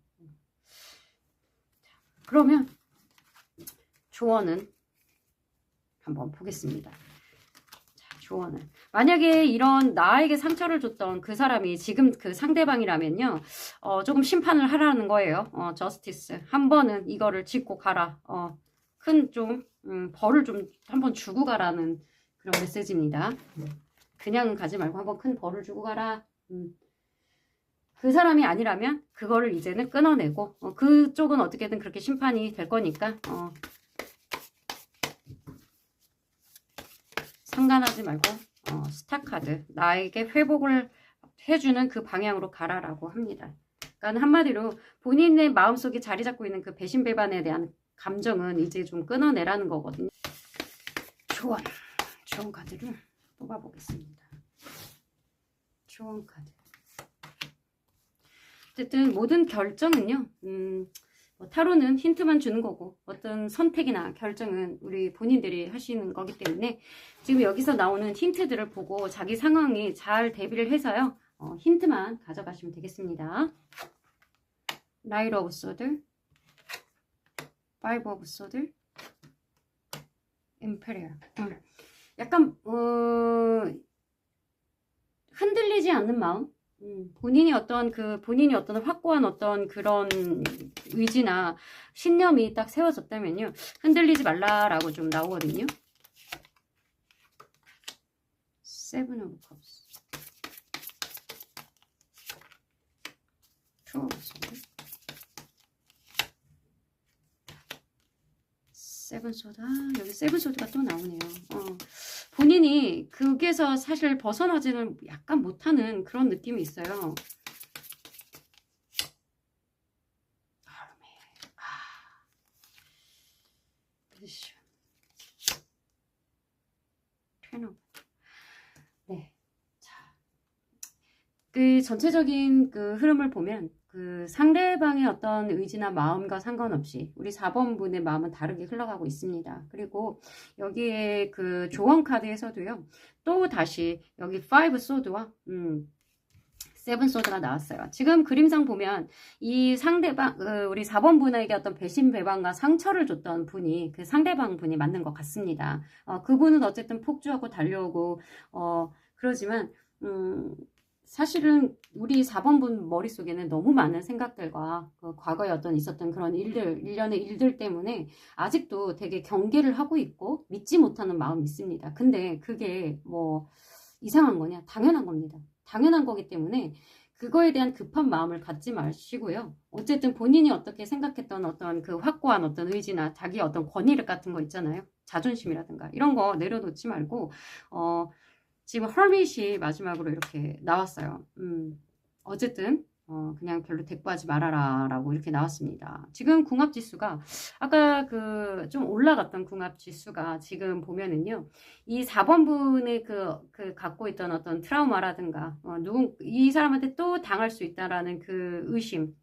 그러면 조언은 한번 보겠습니다. 자, 조언을. 만약에 이런 나에게 상처를 줬던 그 사람이 지금 그 상대방이라면요. 조금 심판을 하라는 거예요. 저스티스. 한 번은 이거를 짚고 가라. 큰 좀 벌을 좀 한번 주고 가라는 그런 메시지입니다. 그냥 가지 말고 한번 큰 벌을 주고 가라. 그 사람이 아니라면 그거를 이제는 끊어내고 그쪽은 어떻게든 그렇게 심판이 될 거니까 상관하지 말고 스타카드 나에게 회복을 해주는 그 방향으로 가라라고 합니다. 그러니까 한마디로 본인의 마음속에 자리 잡고 있는 그 배신 배반에 대한 감정은 이제 좀 끊어내라는 거거든요. 좋은 카드를 뽑아보겠습니다. 좋은 카드. 어쨌든 모든 결정은요. 타로는 힌트만 주는 거고 어떤 선택이나 결정은 우리 본인들이 하시는 거기 때문에 지금 여기서 나오는 힌트들을 보고 자기 상황에 잘 대비를 해서요. 힌트만 가져가시면 되겠습니다. 나이트 오브 소드, 파이브 오브 소드, 임페리얼. 약간 흔들리지 않는 마음. 본인이 어떤 확고한 어떤 그런 의지나 신념이 딱 세워졌다면요. 흔들리지 말라라고 좀 나오거든요. 세븐 오브 컵스. 투 오브 소드. 세븐 소드. 여기 세븐 소드가 또 나오네요. 본인이 거기에서 사실 벗어나지는 약간 못하는 그런 느낌이 있어요. 네. 자, 그 전체적인 그 흐름을 보면 그 상대방의 어떤 의지나 마음과 상관없이 우리 4번 분의 마음은 다르게 흘러가고 있습니다. 그리고 여기에 그 조언 카드에서도요. 또 다시 여기 5 소드와 7 소드가 나왔어요. 지금 그림상 보면 이 상대방 우리 4번 분에게 어떤 배신 배반과 상처를 줬던 분이 그 상대방 분이 맞는 것 같습니다. 그분은 어쨌든 폭주하고 달려오고 그러지만 사실은 우리 4번 분 머릿속에는 너무 많은 생각들과 그 과거에 있었던 그런 일들, 일련의 일들 때문에 아직도 되게 경계를 하고 있고 믿지 못하는 마음이 있습니다. 근데 그게 뭐 이상한 거냐? 당연한 겁니다. 당연한 거기 때문에 그거에 대한 급한 마음을 갖지 마시고요. 어쨌든 본인이 어떻게 생각했던 어떤 그 확고한 어떤 의지나 자기 어떤 권위력 같은 거 있잖아요. 자존심이라든가 이런 거 내려놓지 말고 지금 헐밋이 마지막으로 이렇게 나왔어요. 어쨌든 그냥 별로 대꾸하지 말아라 라고 이렇게 나왔습니다. 지금 궁합지수가 아까 그 좀 올라갔던 궁합지수가 지금 보면은요, 이 4번 분의 그 갖고 있던 어떤 트라우마라든가 이 사람한테 또 당할 수 있다라는 그 의심,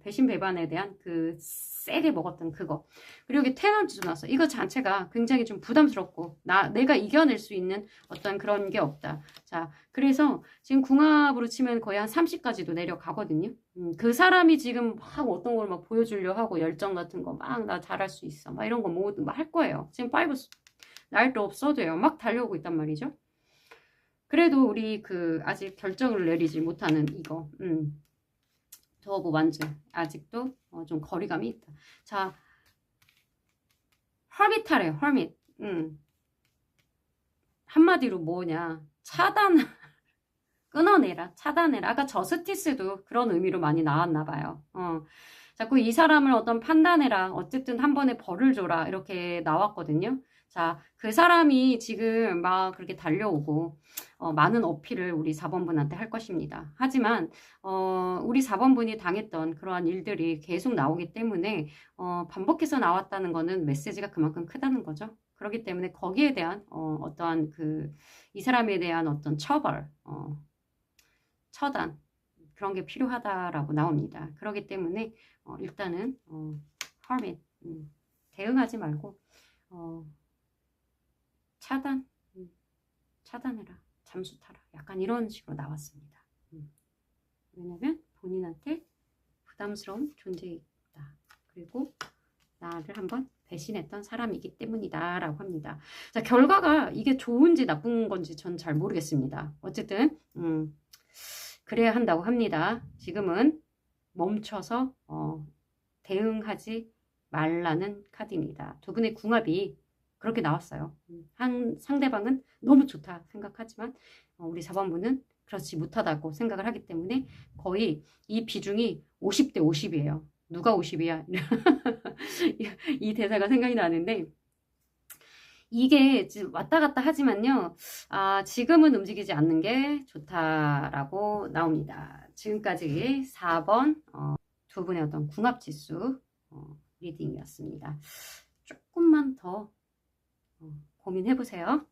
배신 배반에 대한 그 세게 먹었던 그거, 그리고 여기 테너지도 나왔어. 이거 자체가 굉장히 좀 부담스럽고 내가 이겨낼 수 있는 어떤 그런 게 없다. 자, 그래서 지금 궁합으로 치면 거의 한 30까지도 내려가거든요. 그 사람이 지금 막 어떤 걸 막 보여주려 하고 열정 같은 거 막 나 잘할 수 있어 막 이런 거 모두 막 할 거예요. 지금 5 날도 없어도요. 막 달려오고 있단 말이죠. 그래도 우리 그 아직 결정을 내리지 못하는 이거 더브 완즈 아직도 좀 거리감이 있다. 자, 헐밋하래요. 헐밋. 한마디로 뭐냐, 차단 끊어내라, 차단해라. 아까 저스티스도 그런 의미로 많이 나왔나 봐요. 자꾸 이 사람을 어떤 판단해라, 어쨌든 한 번에 벌을 줘라, 이렇게 나왔거든요. 자, 그 사람이 지금 막 그렇게 달려오고 많은 어필을 우리 4번 분한테 할 것입니다. 하지만 우리 4번 분이 당했던 그러한 일들이 계속 나오기 때문에 반복해서 나왔다는 거는 메시지가 그만큼 크다는 거죠. 그렇기 때문에 거기에 대한 어떠한 이 사람에 대한 어떤 처벌, 처단, 그런 게 필요하다라고 나옵니다. 그렇기 때문에 일단은 hermit, 대응하지 말고 차단, 차단해라, 잠수 타라, 약간 이런 식으로 나왔습니다. 왜냐면 본인한테 부담스러운 존재이다. 그리고 나를 한번 배신했던 사람이기 때문이다 라고 합니다. 자, 결과가 이게 좋은지 나쁜 건지 전 잘 모르겠습니다. 어쨌든 그래야 한다고 합니다. 지금은 멈춰서 대응하지 말라는 카드입니다. 두 분의 궁합이 그렇게 나왔어요. 상대방은 너무 좋다 생각하지만 우리 4번 분은 그렇지 못하다고 생각을 하기 때문에 거의 이 비중이 50대 50이에요. 누가 50이야? 이 대사가 생각이 나는데, 이게 왔다 갔다 하지만요, 지금은 움직이지 않는 게 좋다라고 나옵니다. 지금까지 4번 두 분의 어떤 궁합지수 리딩이었습니다. 조금만 더 고민해보세요.